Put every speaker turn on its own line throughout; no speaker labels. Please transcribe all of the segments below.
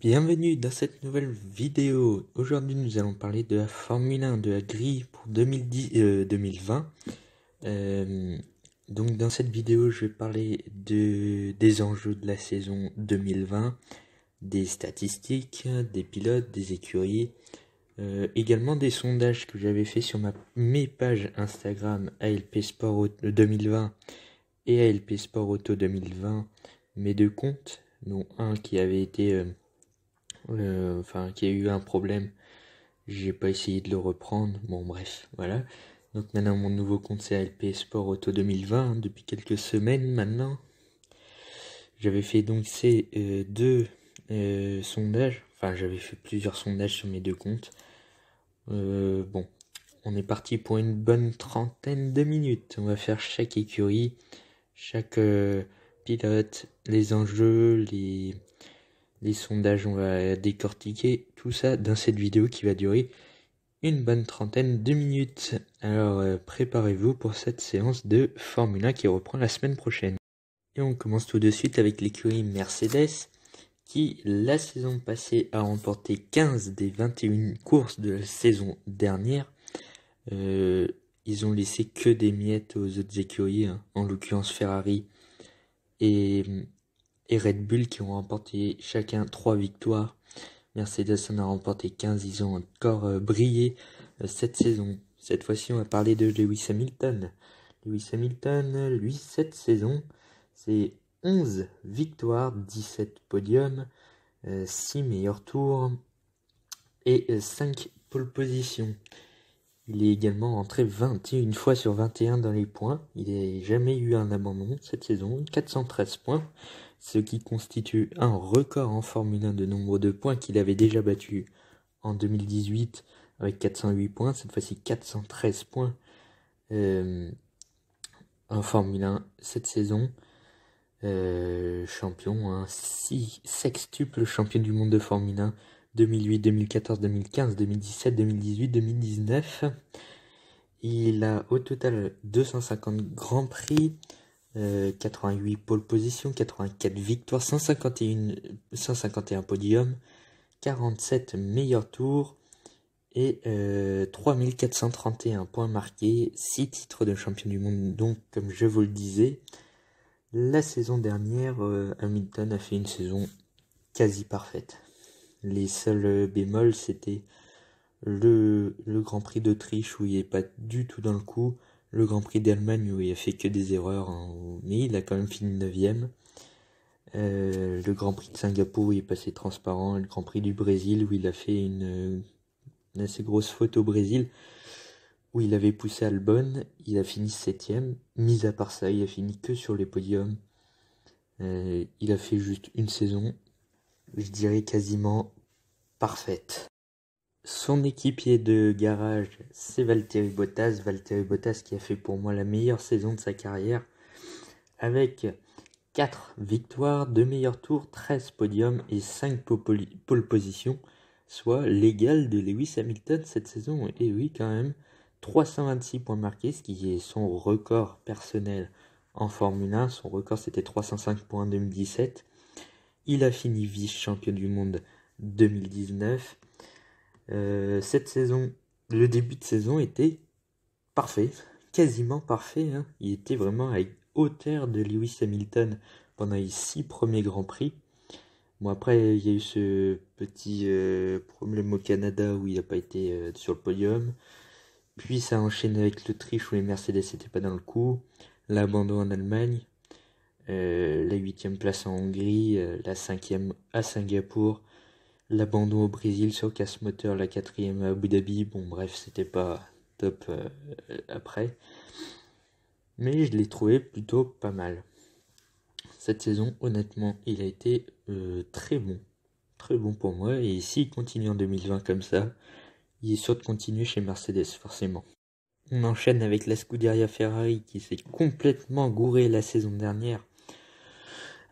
Bienvenue dans cette nouvelle vidéo. Aujourd'hui, nous allons parler de la Formule 1 de la grille pour 2020. Donc, dans cette vidéo, je vais parler des enjeux de la saison 2020, des statistiques, des pilotes, des écuries, également des sondages que j'avais fait sur mes pages Instagram ALP Sport 2020 et ALP Sport Auto 2020, mes deux comptes, dont un qui avait été qui a eu un problème, j'ai pas essayé de le reprendre, bon bref, voilà. Donc maintenant mon nouveau compte c'est ALP Sport Auto 2020, depuis quelques semaines maintenant. J'avais fait donc ces deux sondages, enfin j'avais fait plusieurs sondages sur mes deux comptes. Bon, on est parti pour une bonne trentaine de minutes. On va faire chaque écurie, chaque pilote, les enjeux, les sondages, on va décortiquer tout ça dans cette vidéo qui va durer une bonne trentaine de minutes. Alors préparez-vous pour cette séance de Formule 1 qui reprend la semaine prochaine. Et on commence tout de suite avec l'écurie Mercedes qui la saison passée a remporté 15 des 21 courses de la saison dernière. Ils ont laissé que des miettes aux autres écuries, hein, en l'occurrence Ferrari et Red Bull qui ont remporté chacun 3 victoires. Mercedes en a remporté 15, ils ont encore brillé cette saison. Cette fois-ci, on va parler de Lewis Hamilton. Lewis Hamilton, lui, cette saison, c'est 11 victoires, 17 podiums, 6 meilleurs tours et 5 pole positions. Il est également rentré 21 fois sur 21 dans les points. Il n'a jamais eu un abandon cette saison, 413 points, ce qui constitue un record en Formule 1 de nombre de points qu'il avait déjà battu en 2018 avec 408 points. Cette fois-ci 413 points en Formule 1 cette saison. Champion, hein, sextuple champion du monde de Formule 1, 2008, 2014, 2015, 2017, 2018, 2019. Il a au total 250 grands prix, 88 pole position, 84 victoires, 151 podiums, 47 meilleurs tours et 3431 points marqués, 6 titres de champion du monde. Donc, comme je vous le disais, la saison dernière, Hamilton a fait une saison quasi parfaite. Les seuls bémols, c'était le Grand Prix d'Autriche où il n'est pas du tout dans le coup, le Grand Prix d'Allemagne où il a fait que des erreurs, hein, mais il a quand même fini 9ème. Le Grand Prix de Singapour où il est passé transparent, et le Grand Prix du Brésil où il a fait une assez grosse faute au Brésil, où il avait poussé Albon, il a fini 7ème. Mis à part ça, il a fini que sur les podiums. Il a fait juste une saison, je dirais quasiment parfaite. Son équipier de garage, c'est Valtteri Bottas. Valtteri Bottas qui a fait pour moi la meilleure saison de sa carrière, avec 4 victoires, 2 meilleurs tours, 13 podiums et 5 pole positions, soit l'égal de Lewis Hamilton cette saison. Et oui, quand même, 326 points marqués, ce qui est son record personnel en Formule 1. Son record, c'était 305 points en 2017. Il a fini vice-champion du monde 2019. Cette saison, le début de saison était parfait, quasiment parfait, hein. Il était vraiment à hauteur de Lewis Hamilton pendant les 6 premiers Grands Prix. Bon, après, il y a eu ce petit problème au Canada où il n'a pas été sur le podium. Puis ça a enchaîné avec l'Autriche où les Mercedes n'étaient pas dans le coup. L'abandon en Allemagne. La 8ème place en Hongrie. La 5ème à Singapour. L'abandon au Brésil sur casse moteur. La 4ème à Abu Dhabi. Bon, bref, c'était pas top après. Mais je l'ai trouvé plutôt pas mal. Cette saison, honnêtement, il a été très bon. Très bon pour moi. Et s'il continue en 2020 comme ça, il est sûr de continuer chez Mercedes, forcément. On enchaîne avec la Scuderia Ferrari qui s'est complètement gourée la saison dernière.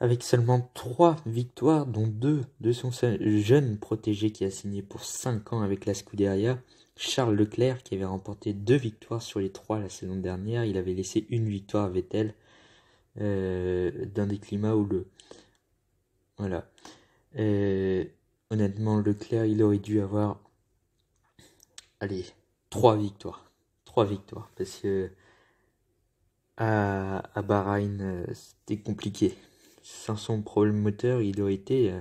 Avec seulement 3 victoires, dont 2 de son jeune protégé qui a signé pour 5 ans avec la Scuderia. Charles Leclerc qui avait remporté 2 victoires sur les 3 la saison dernière. Il avait laissé une victoire à Vettel. Dans des climats houleux. Voilà. honnêtement, Leclerc, il aurait dû avoir, allez, 3 victoires. 3 victoires, parce que à Bahreïn, c'était compliqué. Sans son problème moteur, il aurait été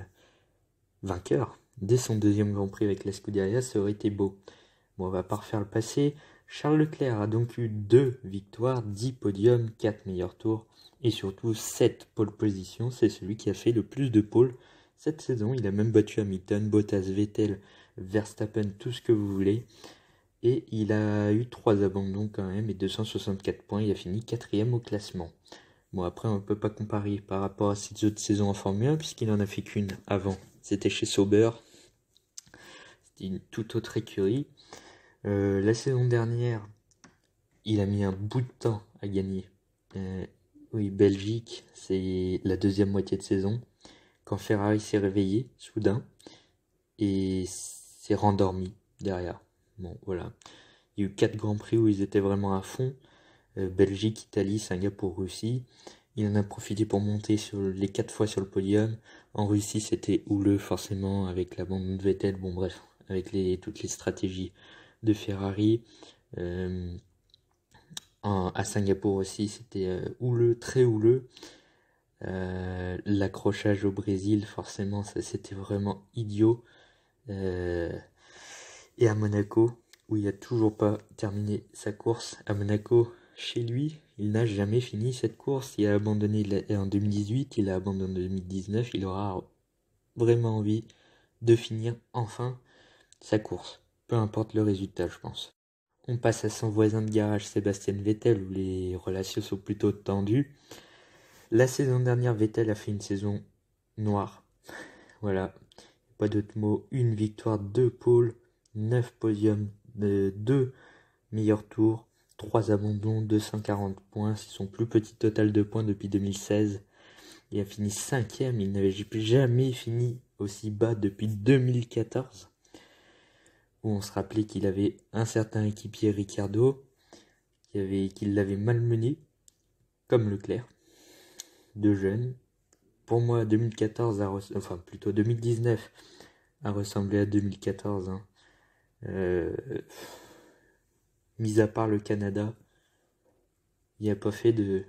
vainqueur. Dès son deuxième Grand Prix avec la Scuderia, ça aurait été beau. Bon, on va pas refaire le passé. Charles Leclerc a donc eu 2 victoires, 10 podiums, 4 meilleurs tours et surtout 7 pole positions. C'est celui qui a fait le plus de pôles cette saison. Il a même battu Hamilton, Bottas, Vettel, Verstappen, tout ce que vous voulez. Et il a eu 3 abandons quand même et 264 points. Il a fini 4ème au classement. Bon, après, on ne peut pas comparer par rapport à ses autres saisons en Formule 1 puisqu'il en a fait qu'une avant. C'était chez Sauber. C'était une toute autre écurie. La saison dernière, il a mis un bout de temps à gagner. Oui, Belgique, c'est la deuxième moitié de saison. Quand Ferrari s'est réveillé, soudain, et s'est rendormi derrière. Bon, voilà. Il y a eu 4 Grands Prix où ils étaient vraiment à fond. Belgique, Italie, Singapour, Russie. Il en a profité pour monter sur les 4 fois sur le podium. En Russie, c'était houleux, forcément, avec l'abandon de Vettel. Bon, bref, avec toutes les stratégies de Ferrari. À Singapour aussi, c'était houleux, très houleux. L'accrochage au Brésil, forcément, ça c'était vraiment idiot. Et à Monaco, où il a toujours pas terminé sa course. À Monaco, chez lui, il n'a jamais fini cette course. Il a abandonné en 2018, il a abandonné en 2019. Il aura vraiment envie de finir enfin sa course. Peu importe le résultat, je pense. On passe à son voisin de garage, Sébastien Vettel, où les relations sont plutôt tendues. La saison dernière, Vettel a fait une saison noire. Voilà, pas d'autre mot. Une victoire, 2 pôles, 9 podiums, 2 meilleurs tours, 3 abandons, 240 points. C'est son plus petit total de points depuis 2016. Il a fini 5ème, il n'avait jamais fini aussi bas depuis 2014. Où on se rappelait qu'il avait un certain équipier Ricciardo, qu'il l'avait malmené, comme Leclerc, de jeunes. Pour moi, 2014, enfin plutôt 2019, a ressemblé à 2014. Hein. Mis à part le Canada, il n'a pas fait de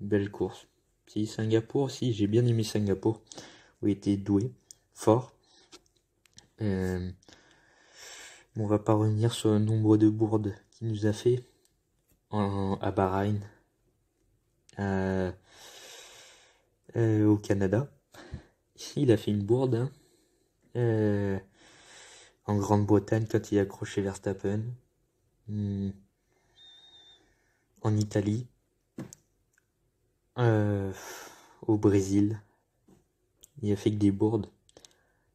belles courses. Si, Singapour, si, j'ai bien aimé Singapour, où il était doué, fort. Bon, on va pas revenir sur le nombre de bourdes qu'il nous a fait à Bahreïn, au Canada. Il a fait une bourde, hein. En Grande-Bretagne quand il a accroché Verstappen. En Italie. Au Brésil. Il a fait que des bourdes.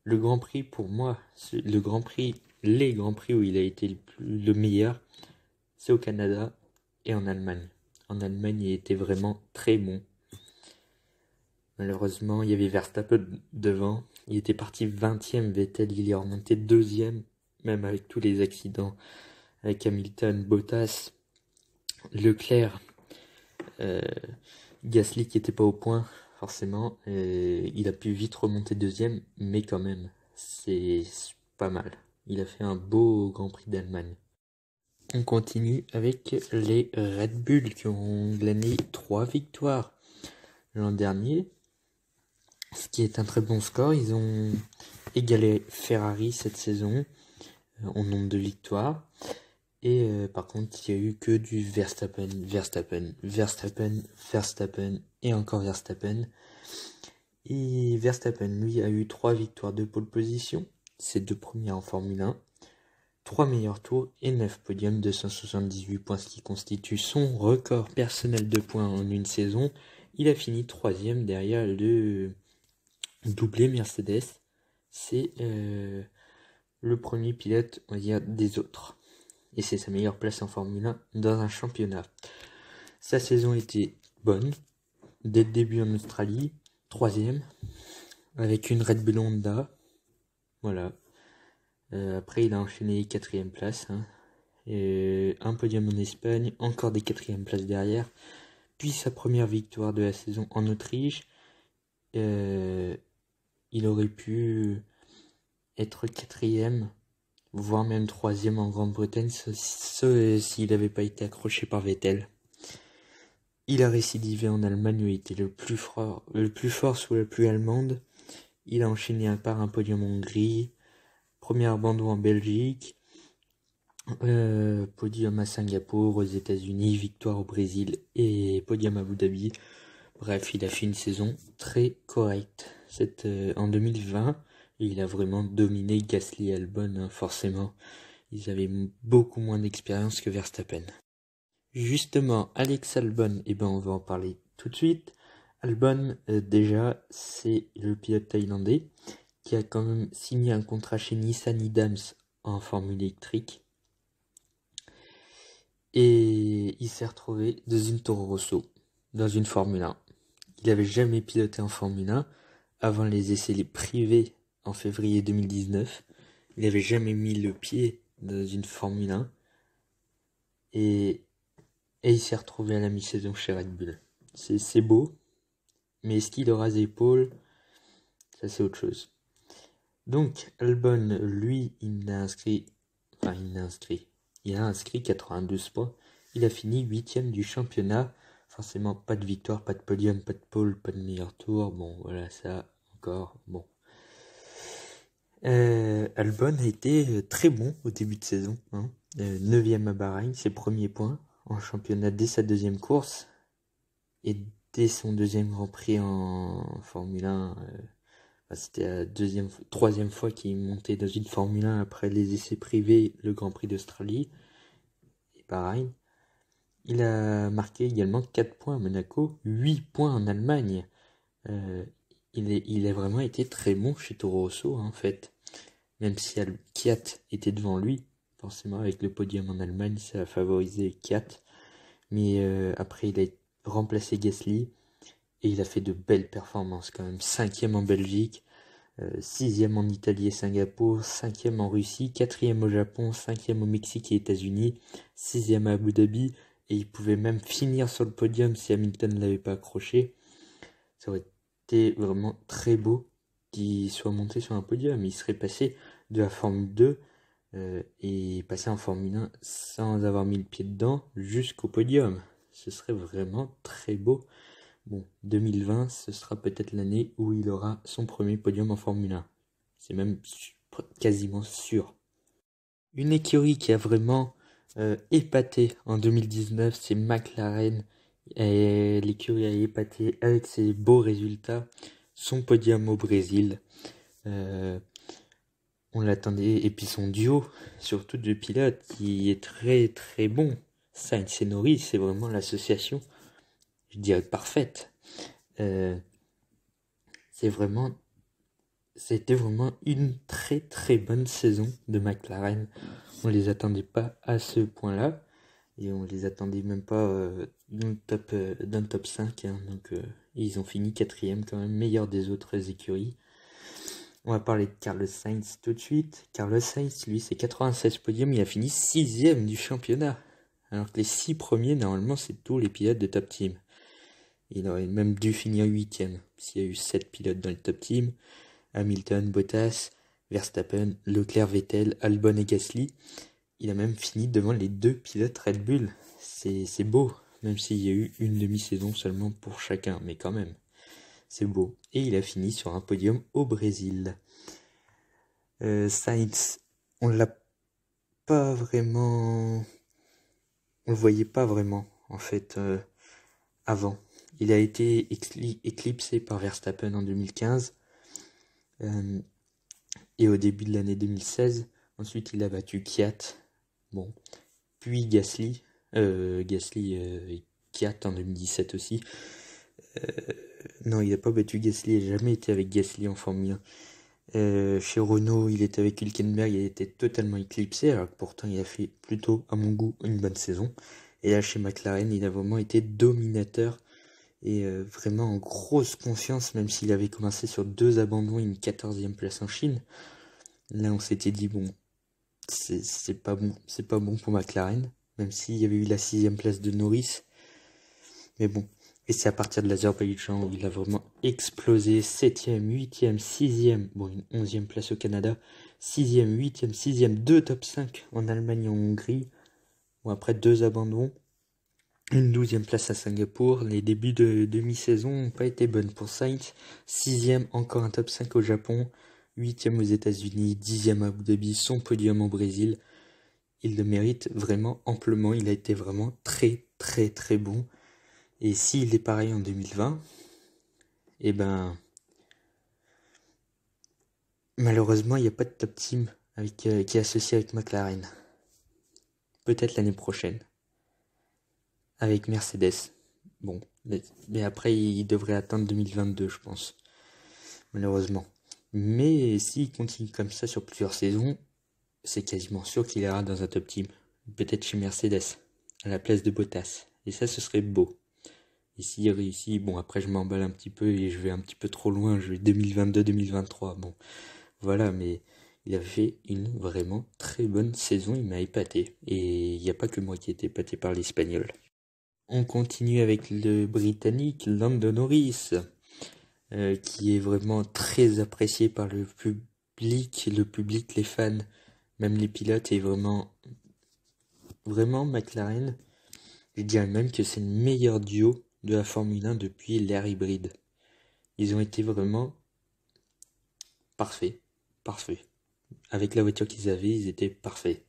Le Grand Prix, pour moi, les Grands Prix où il a été le meilleur, c'est au Canada et en Allemagne. En Allemagne, il était vraiment très bon. Malheureusement, il y avait Verstappen devant. Il était parti 20ème, Vettel, il est remonté 2ème, même avec tous les accidents. Avec Hamilton, Bottas, Leclerc, Gasly qui était pas au point, forcément. Il a pu vite remonter 2ème, mais quand même, c'est pas mal. Il a fait un beau Grand Prix d'Allemagne. On continue avec les Red Bull qui ont glané 3 victoires l'an dernier. Ce qui est un très bon score. Ils ont égalé Ferrari cette saison en nombre de victoires. Et par contre, il n'y a eu que du Verstappen et encore Verstappen. Et Verstappen, lui, a eu 3 victoires de pole position, ses 2 premières en Formule 1, 3 meilleurs tours et 9 podiums, 278 points, ce qui constitue son record personnel de points en une saison. Il a fini 3ème derrière le doublé Mercedes. C'est le premier pilote, on va dire, des autres. Et c'est sa meilleure place en Formule 1 dans un championnat. Sa saison était bonne. Dès le début en Australie, 3ème, avec une Red Bull Honda. Voilà. Après, il a enchaîné 4ème place. Hein. Et un podium en Espagne, encore des 4ème places derrière. Puis sa première victoire de la saison en Autriche. il aurait pu être quatrième, voire même troisième en Grande-Bretagne, s'il n'avait pas été accroché par Vettel. Il a récidivé en Allemagne où il était le plus fort sous la pluie allemande. Il a enchaîné par un podium en Hongrie, premier abandon en Belgique, podium à Singapour, aux États-Unis, victoire au Brésil et podium à Abu Dhabi. Bref, il a fait une saison très correcte. En 2020, il a vraiment dominé Gasly et Albon, hein, forcément. Ils avaient beaucoup moins d'expérience que Verstappen. Justement, Alex Albon, on va en parler tout de suite. Albon, déjà, c'est le pilote thaïlandais qui a quand même signé un contrat chez Nissan Idams en formule électrique. Et il s'est retrouvé dans une Toro Rosso, dans une Formule 1. Il n'avait jamais piloté en Formule 1 avant les essais privés en février 2019. Il n'avait jamais mis le pied dans une Formule 1. Et il s'est retrouvé à la mi-saison chez Red Bull. C'est beau, mais est-ce qu'il aura les épaules? Ça, c'est autre chose. Donc, Albon, lui, il a inscrit 92 points. Il a fini 8ème du championnat. Forcément, pas de victoire, pas de podium, pas de pole, pas de meilleur tour. Bon, voilà, ça, encore, bon. Albon a été très bon au début de saison. 9ème à Bahreïn, ses premiers points en championnat dès sa deuxième course. Et dès son deuxième Grand Prix en Formule 1, c'était la troisième fois qu'il montait dans une Formule 1 après les essais privés, le Grand Prix d'Australie et Bahreïn. Il a marqué également 4 points à Monaco, 8 points en Allemagne. Il a vraiment été très bon chez Toro Rosso, en fait. Même si Kiat était devant lui, forcément avec le podium en Allemagne, ça a favorisé Kiat. Mais après, il a remplacé Gasly et il a fait de belles performances quand même. 5ème en Belgique, 6ème en Italie et Singapour, 5ème en Russie, 4ème au Japon, 5ème au Mexique et États-Unis, 6ème à Abu Dhabi. Et il pouvait même finir sur le podium si Hamilton ne l'avait pas accroché. Ça aurait été vraiment très beau qu'il soit monté sur un podium. Il serait passé de la Formule 2 et passé en Formule 1 sans avoir mis le pied dedans jusqu'au podium. Ce serait vraiment très beau. Bon, 2020, ce sera peut-être l'année où il aura son premier podium en Formule 1. C'est même quasiment sûr. Une écurie qui a vraiment épaté en 2019, c'est McLaren. Et l'écurie a épaté avec ses beaux résultats. Son podium au Brésil. On l'attendait. Et puis son duo, surtout de pilotes, qui est très très bon. Sainz et Norris, c'est vraiment l'association, je dirais, parfaite. C'était vraiment une très très bonne saison de McLaren. On les attendait pas à ce point-là. Et on les attendait même pas dans le top 5. Hein, donc ils ont fini 4ème quand même, meilleur des autres écuries. On va parler de Carlos Sainz tout de suite. Carlos Sainz, lui, c'est 96 podiums. Il a fini 6ème du championnat. Alors que les 6 premiers, normalement, c'est tous les pilotes de top team. Il aurait même dû finir 8ème s'il y a eu 7 pilotes dans le top team. Hamilton, Bottas, Verstappen, Leclerc, Vettel, Albon et Gasly. Il a même fini devant les 2 pilotes Red Bull. C'est beau, même s'il y a eu une demi-saison seulement pour chacun, mais quand même, c'est beau. Et il a fini sur un podium au Brésil. Sainz, on l'a pas vraiment... On le voyait pas vraiment, en fait, avant. Il a été éclipsé par Verstappen en 2015. Et au début de l'année 2016, ensuite il a battu Kiat. Bon, puis Gasly et Kiat en 2017 aussi. Non, il n'a pas battu Gasly, il n'a jamais été avec Gasly en Formule 1. Chez Renault, il était avec Hülkenberg, il a été totalement éclipsé, alors que pourtant il a fait plutôt, à mon goût, une bonne saison. Et là, chez McLaren, il a vraiment été dominateur et vraiment en grosse confiance, même s'il avait commencé sur 2 abandons et une 14e place en Chine. Là, on s'était dit, bon, c'est pas bon pour McLaren, même s'il y avait eu la 6e place de Norris. Mais bon, Et c'est à partir de l'Azerbaïdjan où il a vraiment explosé. 7ème, 8ème, 6ème, bon, une 11e place au Canada. 6ème, 8ème, 6ème, 2 top 5 en Allemagne et en Hongrie. Bon, après 2 abandons. Une 12e place à Singapour. Les débuts de demi-saison n'ont pas été bonnes pour Sainz. 6ème, encore un top 5 au Japon. 8ème aux États-Unis. 10ème à Abu Dhabi. Son podium au Brésil. Il le mérite vraiment amplement. Il a été vraiment très très très bon. Et s'il est pareil en 2020, eh ben, malheureusement, il n'y a pas de top team qui est associé avec McLaren. Peut-être l'année prochaine, avec Mercedes. Bon, mais après, il devrait atteindre 2022, je pense, malheureusement. Mais s'il continue comme ça sur plusieurs saisons, c'est quasiment sûr qu'il ira dans un top team. Peut-être chez Mercedes, à la place de Bottas. Et ça, ce serait beau. Et s'il réussit, bon, après je m'emballe un petit peu et je vais un petit peu trop loin, je vais 2022-2023, bon, voilà, mais il a fait une vraiment très bonne saison, il m'a épaté. Et il n'y a pas que moi qui ai été épaté par l'Espagnol. On continue avec le Britannique, Lando Norris, qui est vraiment très apprécié par le public, les fans, même les pilotes, et vraiment McLaren, je dirais même que c'est le meilleur duo de la Formule 1 depuis l'ère hybride. Ils ont été vraiment parfaits. Avec la voiture qu'ils avaient, ils étaient parfaits.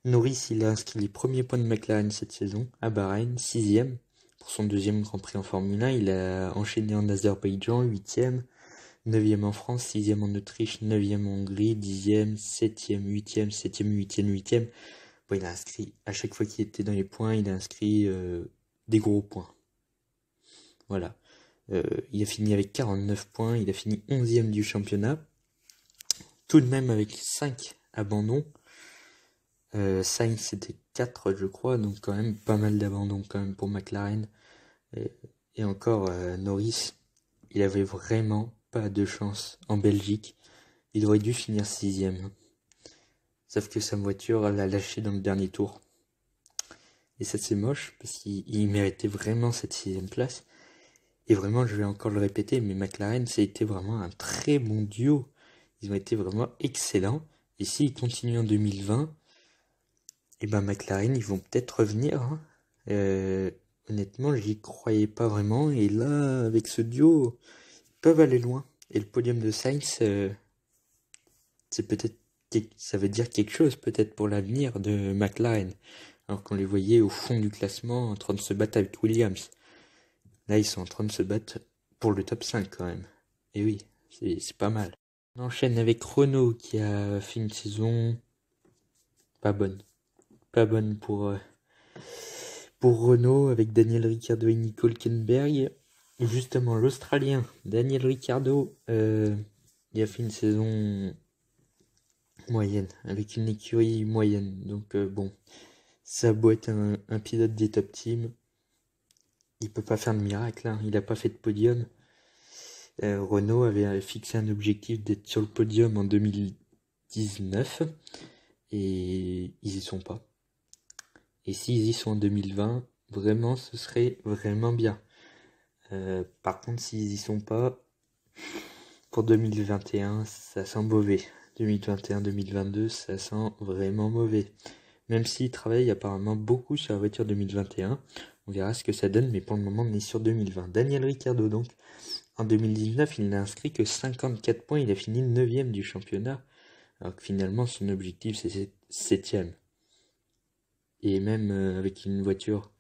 Norris, il a inscrit les premiers points de McLaren cette saison, à Bahreïn, 6ème. Pour son deuxième Grand Prix en Formule 1, il a enchaîné en Azerbaïdjan, 8ème. 9ème en France, 6ème en Autriche, 9ème en Hongrie, 10ème, 7ème, 8ème, 7ème, 8ème, 8ème. Bon, il a inscrit, à chaque fois qu'il était dans les points, il a inscrit des gros points. Voilà. Il a fini avec 49 points, il a fini 11ème du championnat. Tout de même avec 5 abandons. Sainz c'était 4 je crois, donc quand même pas mal d'abandons quand même pour McLaren. Et encore Norris, il avait vraiment pas de chance en Belgique. Il aurait dû finir 6ème. Sauf que sa voiture l'a lâché dans le dernier tour. Et ça c'est moche, parce qu'il méritait vraiment cette 6ème place. Et vraiment, je vais encore le répéter, mais McLaren, ça a été vraiment un très bon duo. Ils ont été vraiment excellents. Et s'ils continuent en 2020, et ben McLaren, ils vont peut-être revenir. Hein. Honnêtement, j'y croyais pas vraiment. Et là, avec ce duo, ils peuvent aller loin. Et le podium de Sainz, c'est peut-être, ça veut dire quelque chose peut-être pour l'avenir de McLaren. Alors qu'on les voyait au fond du classement en train de se battre avec Williams. Là, ils sont en train de se battre pour le top 5 quand même. Et oui, c'est pas mal. On enchaîne avec Renault qui a fait une saison pas bonne. Pas bonne pour Renault avec Daniel Ricciardo et Nico Hülkenberg. Justement, l'Australien Daniel Ricciardo, il a fait une saison moyenne, avec une écurie moyenne. Donc bon, ça a beau être un pilote des top teams, il peut pas faire de miracle, hein. Il a pas fait de podium. Renault avait fixé un objectif d'être sur le podium en 2019 et ils y sont pas. Et s'ils y sont en 2020, vraiment ce serait vraiment bien. Par contre, s'ils y sont pas, pour 2021, ça sent mauvais. 2021-2022, ça sent vraiment mauvais. Même s'ils travaillent apparemment beaucoup sur la voiture 2021, on verra ce que ça donne, mais pour le moment, on est sur 2020. Daniel Ricciardo, donc, en 2019, il n'a inscrit que 54 points, il a fini 9ème du championnat, alors que finalement, son objectif, c'est 7ème. Et même avec une voiture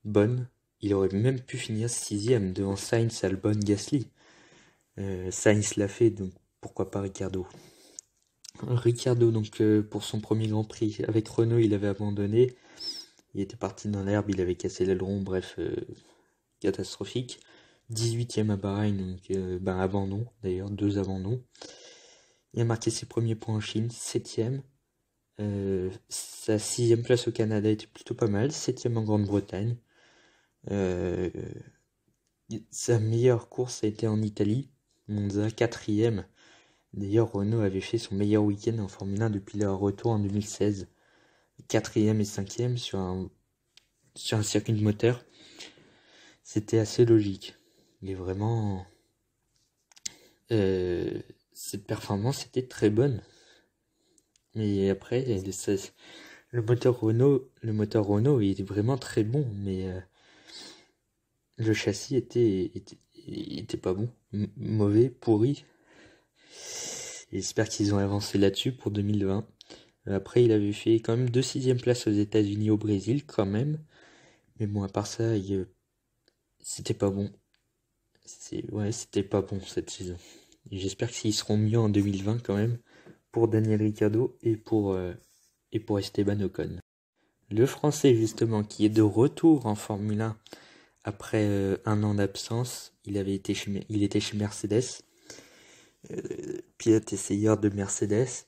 bonne, il aurait même pu finir 6ème devant Sainz, Albon, Gasly. Sainz l'a fait, donc pourquoi pas Ricciardo. Ricciardo, donc pour son premier Grand Prix avec Renault, il avait abandonné. Il était parti dans l'herbe, il avait cassé l'aileron, bref, catastrophique. 18ème à Bahreïn, donc abandon, d'ailleurs, 2 abandons. Il a marqué ses premiers points en Chine, 7ème. Sa 6ème place au Canada était plutôt pas mal, 7ème en Grande-Bretagne. Sa meilleure course a été en Italie, Monza, 4ème. D'ailleurs, Renault avait fait son meilleur week-end en Formule 1 depuis leur retour en 2016. 4ème et 5ème sur un circuit de moteur. c'était assez logique. Et vraiment, cette performance était très bonne. Mais après, le moteur Renault, il était vraiment très bon, mais le châssis était pas bon, mauvais, pourri. J'espère qu'ils ont avancé là-dessus pour 2020. Après, il avait fait quand même 2 6e places aux États-Unis, au Brésil, quand même. Mais bon, à part ça, c'était pas bon. Ouais, c'était pas bon cette saison. Et j'espère qu'ils seront mieux en 2020 quand même pour Daniel Ricciardo et pour Esteban Ocon. Le Français justement qui est de retour en Formule 1 après un an d'absence, il était chez Mercedes, pilote essayeur de Mercedes.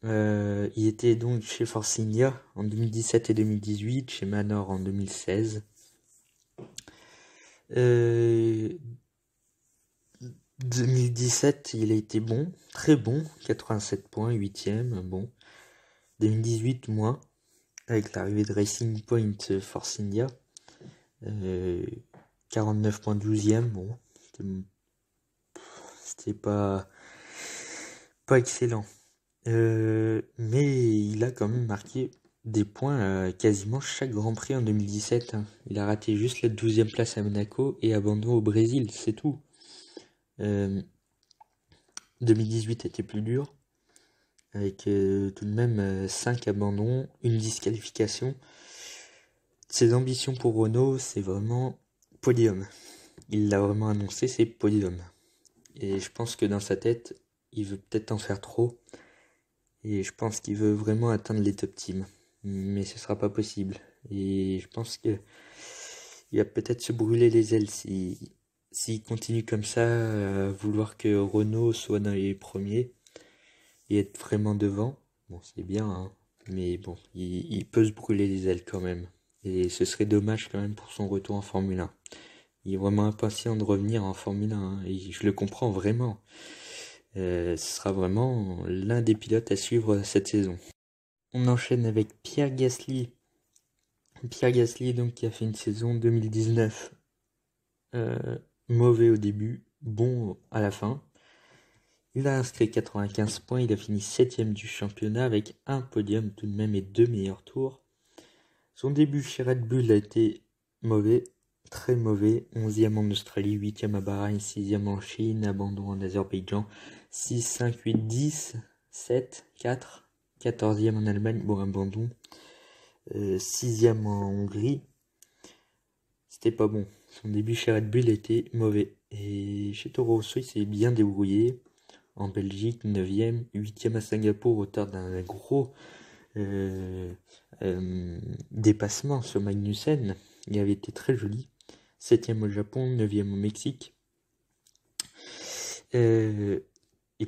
Il était donc chez Force India en 2017 et 2018, chez Manor en 2016. 2017, il a été bon, très bon, 87 points, 8ème, bon. 2018, moins, avec l'arrivée de Racing Point Force India. 49 points, 12ème, bon. C'était pas excellent. Mais il a quand même marqué des points à quasiment chaque Grand Prix en 2017. Hein. Il a raté juste la 12e place à Monaco et abandon au Brésil, c'est tout. 2018 était plus dur, avec tout de même 5 abandons, une disqualification. Ses ambitions pour Renault, c'est vraiment podium. Il l'a vraiment annoncé, c'est podium. Et je pense que dans sa tête, il veut peut-être en faire trop. Et je pense qu'il veut vraiment atteindre les top teams. Mais ce sera pas possible. Et je pense que il va peut-être se brûler les ailes s'il continue comme ça à vouloir que Renault soit dans les premiers et être vraiment devant. Bon, c'est bien, hein. Mais bon, il peut se brûler les ailes quand même. Et ce serait dommage quand même pour son retour en Formule 1. Il est vraiment impatient de revenir en Formule 1, hein, et je le comprends vraiment. Ce sera vraiment l'un des pilotes à suivre cette saison. On enchaîne avec Pierre Gasly. Pierre Gasly donc qui a fait une saison 2019 mauvais au début, bon à la fin. Il a inscrit 95 points, il a fini 7ème du championnat avec un podium tout de même et 2 meilleurs tours. Son début chez Red Bull a été mauvais, très mauvais. 11ème en Australie, 8ème à Bahreïn, 6ème en Chine, abandon en Azerbaïdjan, 6, 5, 8, 10, 7, 4, 14ème en Allemagne, bon abandon, 6ème en Hongrie. C'était pas bon. Son début chez Red Bull était mauvais. Et chez Toro Rosso, il s'est bien débrouillé. En Belgique, 9ème, 8ème à Singapour, au terme d'un gros dépassement sur Magnussen. Il avait été très joli. 7ème au Japon, 9ème au Mexique. Et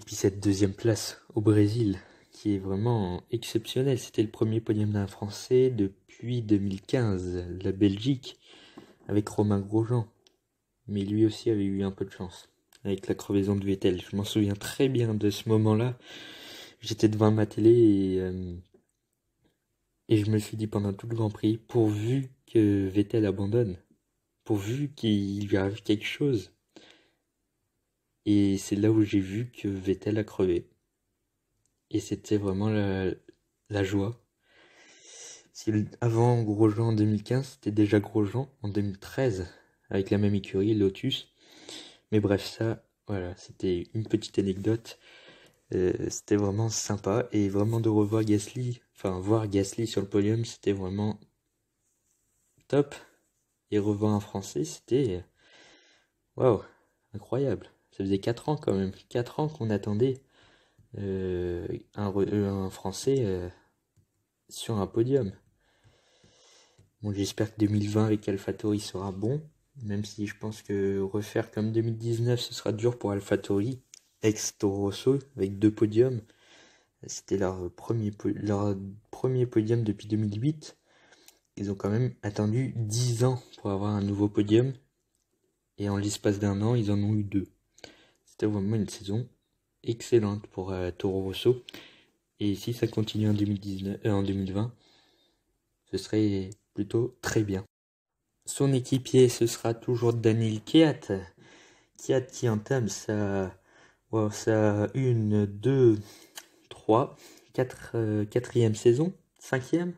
puis cette 2ème place au Brésil, qui est vraiment exceptionnelle. C'était le premier podium d'un Français depuis 2015, la Belgique, avec Romain Grosjean. Mais lui aussi avait eu un peu de chance avec la crevaison de Vettel. Je m'en souviens très bien de ce moment-là. J'étais devant ma télé et je me suis dit pendant tout le Grand Prix, pourvu que Vettel abandonne, pourvu qu'il lui arrive quelque chose. Et c'est là où j'ai vu que Vettel a crevé. Et c'était vraiment la joie. Avant Grosjean en 2015, c'était déjà Grosjean en 2013, avec la même écurie, Lotus. Mais bref, ça, voilà, c'était une petite anecdote. C'était vraiment sympa. Et vraiment de revoir Gasly, enfin voir Gasly sur le podium, c'était vraiment top. Et revoir un Français, c'était waouh, incroyable. Ça faisait 4 ans quand même. 4 ans qu'on attendait un Français sur un podium. Bon, j'espère que 2020 avec AlphaTauri sera bon. Même si je pense que refaire comme 2019, ce sera dur pour AlphaTauri, ex-Toro Rosso, avec 2 podiums. C'était leur premier podium depuis 2008. Ils ont quand même attendu 10 ans pour avoir un nouveau podium. Et en l'espace d'un an, ils en ont eu 2. C'était vraiment une saison excellente pour Toro Rosso. Et si ça continue en 2020, ce serait plutôt très bien. Son équipier, ce sera toujours Daniil Kvyat. Kvyat qui entame sa 4e saison. Cinquième?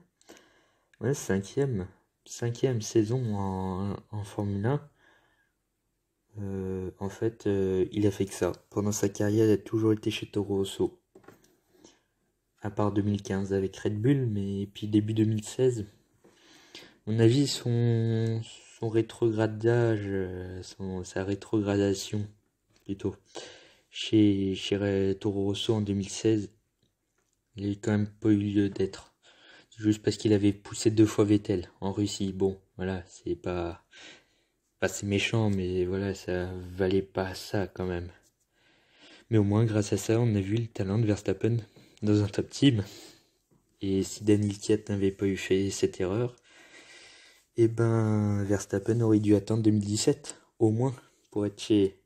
Ouais, cinquième saison en Formule 1. En fait, il a fait que ça. Pendant sa carrière, il a toujours été chez Toro Rosso. À part 2015 avec Red Bull, mais puis début 2016. À mon avis, son rétrogradage, sa rétrogradation, plutôt, chez Toro Rosso en 2016, il n'a quand même pas eu lieu d'être. Juste parce qu'il avait poussé 2 fois Vettel en Russie. Bon, voilà, c'est méchant, mais voilà, ça valait pas ça quand même. Mais au moins, grâce à ça, on a vu le talent de Verstappen dans un top team. Et si Daniil Kvyat n'avait pas eu fait cette erreur, eh ben, Verstappen aurait dû attendre 2017, au moins, pour être chez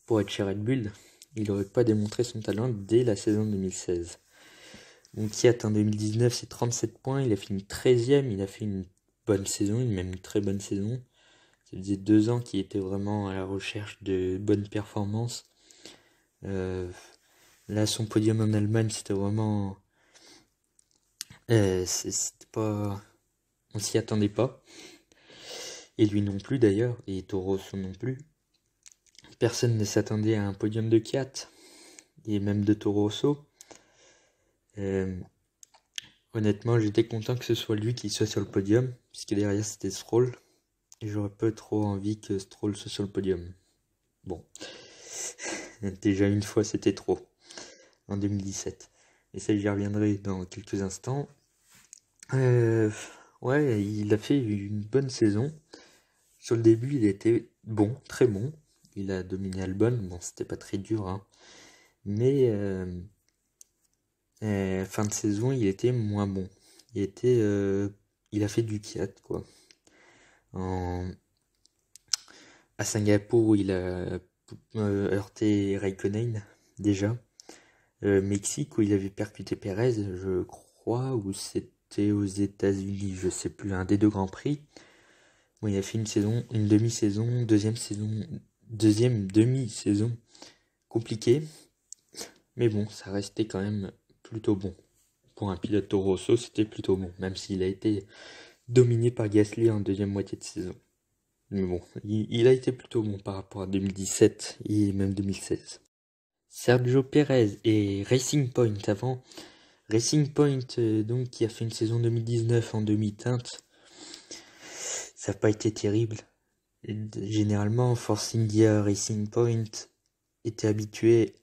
Red Bull. Il n'aurait pas démontré son talent dès la saison 2016. Donc Kvyat en 2019, c'est 37 points, il a fini 13e, il a fait une bonne saison, même une très bonne saison. Ça faisait 2 ans qu'il était vraiment à la recherche de bonnes performances. Là, son podium en Allemagne, c'était vraiment... c'était pas... On s'y attendait pas. Et lui non plus d'ailleurs, et Toro Rosso non plus. Personne ne s'attendait à un podium de Kvyat, et même de Toro Rosso. Honnêtement, j'étais content que ce soit lui qui soit sur le podium, puisque derrière c'était Stroll. Et j'aurais pas trop envie que Stroll soit sur le podium. Bon. Déjà une fois c'était trop. En 2017. Et ça j'y reviendrai dans quelques instants. Ouais, il a fait une bonne saison. Sur le début, il était bon, très bon. Il a dominé Albon. Bon, c'était pas très dur, hein. Mais fin de saison, il était moins bon. Il a fait du Kvyat, quoi. À Singapour, il a heurté Raikkonen, déjà. Mexique, où il avait percuté Perez, je crois, ou c'était aux États-Unis, je sais plus, un des 2 Grands Prix. Bon, il a fait une demi-saison, deuxième demi-saison compliquée, mais bon, ça restait quand même plutôt bon. Pour un pilote Toro Rosso, c'était plutôt bon, même s'il a été dominé par Gasly en deuxième moitié de saison. Mais bon, il a été plutôt bon par rapport à 2017 et même 2016. Sergio Pérez et Racing Point avant. Racing Point, donc, qui a fait une saison 2019 en demi-teinte. Ça n'a pas été terrible. Généralement, Force India Racing Point était habitué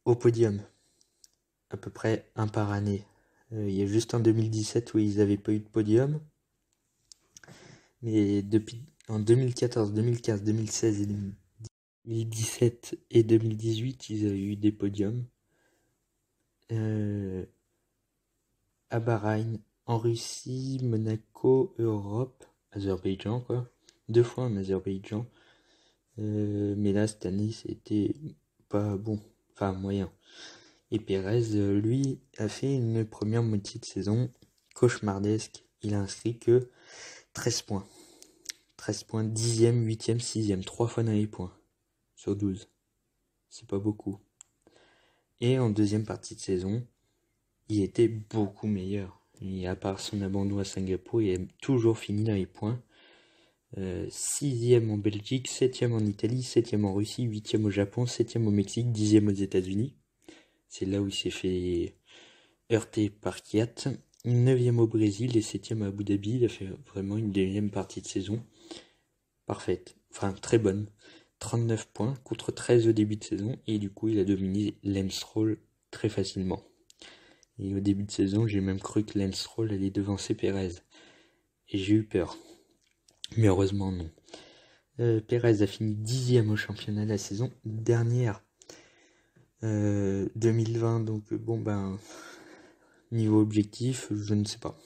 au podium. À peu près un par année. Il y a juste en 2017 où ils n'avaient pas eu de podium. Mais depuis en 2014, 2015, 2016 et 2017 et 2018, ils avaient eu des podiums. À Bahreïn, en Russie, Monaco, Europe, Azerbaïdjan, quoi. 2 fois en Azerbaïdjan. Mais là, cette année, c'était pas bon. Enfin, moyen. Et Pérez, lui, a fait une première moitié de saison cauchemardesque. Il a inscrit que 13 points. 13 points, 10e, 8e, 6e. 3 fois dans les points. Sur 12. C'est pas beaucoup. Et en deuxième partie de saison, il était beaucoup meilleur. Et à part son abandon à Singapour, il a toujours fini dans les points. 6e en Belgique, 7e en Italie, 7e en Russie, 8e au Japon, 7e au Mexique, 10e aux États-Unis. C'est là où il s'est fait heurter par Kvyat. 9e au Brésil et 7e à Abu Dhabi. Il a fait vraiment une deuxième partie de saison parfaite. Enfin, très bonne. 39 points contre 13 au début de saison. Et du coup, il a dominé Lance Stroll très facilement. Et au début de saison, j'ai même cru que Lance Stroll allait devancer Pérez. Et j'ai eu peur. Mais heureusement, non. Pérez a fini 10e au championnat la saison dernière. 2020, donc bon ben... Niveau objectif, je ne sais pas.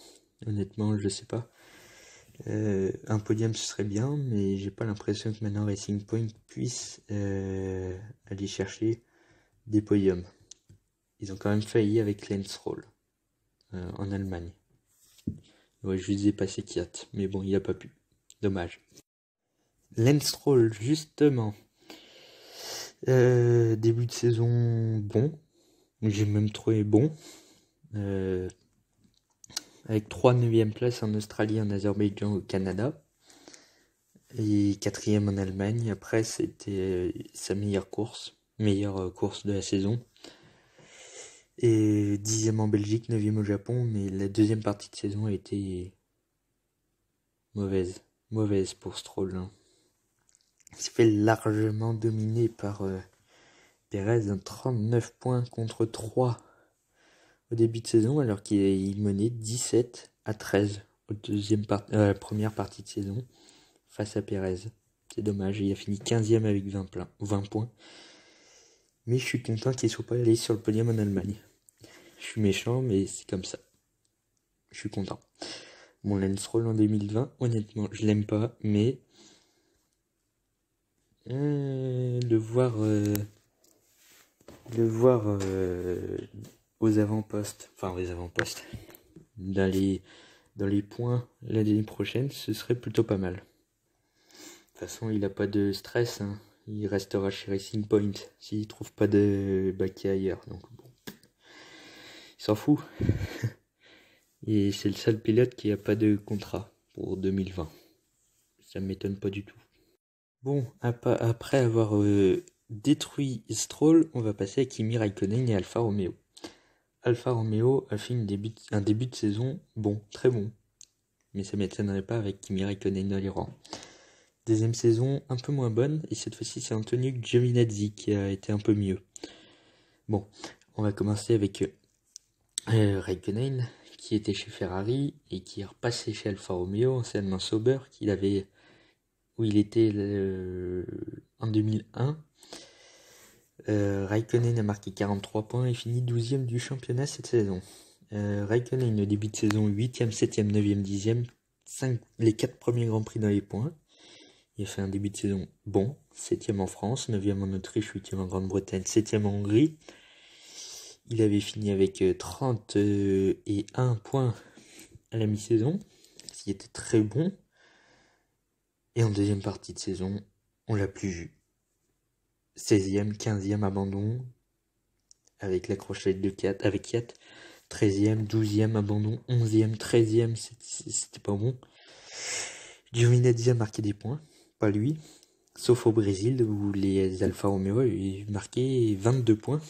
Honnêtement, je sais pas. Un podium, ce serait bien, mais j'ai pas l'impression que maintenant Racing Point puisse aller chercher des podiums. Ils ont quand même failli avec Lance Stroll en Allemagne. Ouais, je lui disais passer Kiat, mais bon, il a pas pu. Dommage. Lance Stroll, justement. Début de saison bon. J'ai même trouvé bon. Avec 3 9e places en Australie, en Azerbaïdjan, au Canada. Et 4e en Allemagne. Après, c'était sa meilleure course de la saison. Et 10e en Belgique, 9e au Japon. Mais la deuxième partie de saison a été mauvaise. Mauvaise pour Stroll. Hein. Il s'est fait largement dominer par Perez, 39 points contre 3 au début de saison, alors qu'il menait 17-13 la première partie de saison face à Perez. C'est dommage, il a fini 15e avec 20 points. Mais je suis content qu'il ne soit pas allé sur le podium en Allemagne. Je suis méchant, mais c'est comme ça. Je suis content. Bon, Lance Stroll en 2020, honnêtement, je l'aime pas, mais le voir aux avant-postes, dans les points l'année prochaine, ce serait plutôt pas mal. De toute façon, il n'a pas de stress, hein. Il restera chez Racing Point s'il trouve pas de baquet ailleurs. Donc bon, il s'en fout. Et c'est le seul pilote qui n'a pas de contrat pour 2020. Ça m'étonne pas du tout. Bon, après avoir détruit Stroll, on va passer à Kimi Raikkonen et Alfa Romeo. Alfa Romeo a fait un début de saison bon, très bon. Mais ça m'étonnerait pas avec Kimi Raikkonen dans les rangs. Deuxième saison un peu moins bonne, et cette fois-ci c'est Antonio Giovinazzi qui a été un peu mieux. Bon, on va commencer avec Raikkonen, qui était chez Ferrari et qui est repassé chez Alfa Romeo, anciennement Sauber, où il était en 2001. Raikkonen a marqué 43 points et finit 12e du championnat cette saison. Raikkonen au début de saison 8e, 7e, 9e, 10e, les 4 premiers grands prix dans les points. Il a fait un début de saison bon, 7e en France, 9e en Autriche, 8e en Grande-Bretagne, 7e en Hongrie. Il avait fini avec 31 points à la mi-saison, ce qui était très bon. Et en deuxième partie de saison, on l'a plus vu. 16e, 15e abandon, avec la crochette de Kiat, 13e, 12e abandon, 11e, 13e, c'était pas bon. Giovinazzi a marqué des points, pas lui. Sauf au Brésil où les Alfa Romeo avaient marqué 22 points.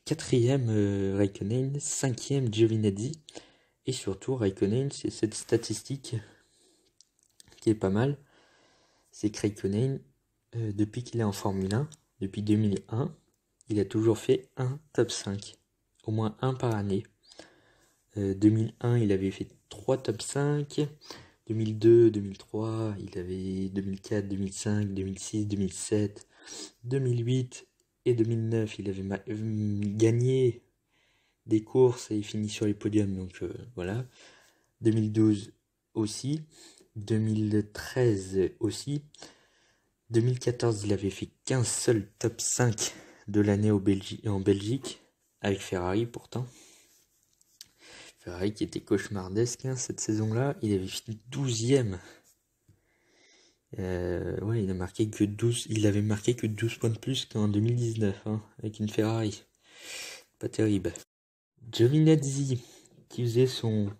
4e Raikkonen, 5e Giovinazzi. Et surtout Raikkonen, c'est cette statistique qui est pas mal. C'est que Raikkonen, depuis qu'il est en Formule 1, depuis 2001, il a toujours fait un top 5. Au moins un par année. 2001, il avait fait 3 top 5. 2002, 2003, il avait 2004, 2005, 2006, 2007, 2008 et 2009, il avait gagné des courses et fini sur les podiums, donc voilà. 2012 aussi, 2013 aussi, 2014, il avait fait qu'un seul top 5 de l'année en Belgique, avec Ferrari pourtant. Ferrari qui était cauchemardesque cette saison-là, il avait fini 12e. Il avait marqué que 12 points de plus qu'en 2019, avec une Ferrari. Pas terrible. Giovinazzi, qui faisait son,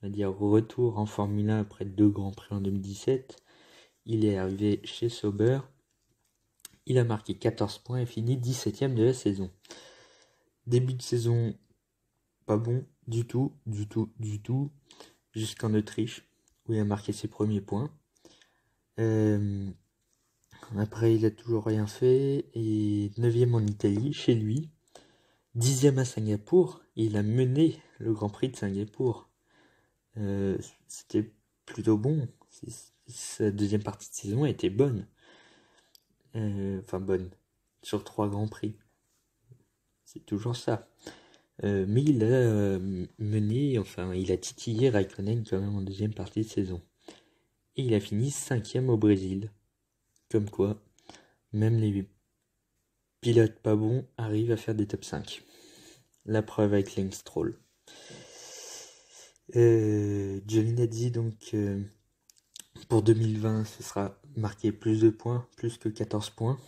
retour en Formule 1 après 2 Grands Prix en 2017, il est arrivé chez Sauber. Il a marqué 14 points et fini 17e de la saison. Début de saison pas bon du tout, jusqu'en Autriche, où il a marqué ses premiers points. Après, il a toujours rien fait, et 9e en Italie, chez lui. 10e à Singapour, et il a mené le Grand Prix de Singapour. C'était plutôt bon. Sa deuxième partie de saison a été bonne. Bonne. Sur 3 Grands Prix. C'est toujours ça. Mais il a mené, il a titillé Raikkonen quand même en deuxième partie de saison. Et il a fini 5e au Brésil. Comme quoi, même les pilotes pas bons arrivent à faire des top 5. La preuve avec Lance Stroll. Giovinazzi, donc, pour 2020, ce sera marqué plus de points, plus que 14 points.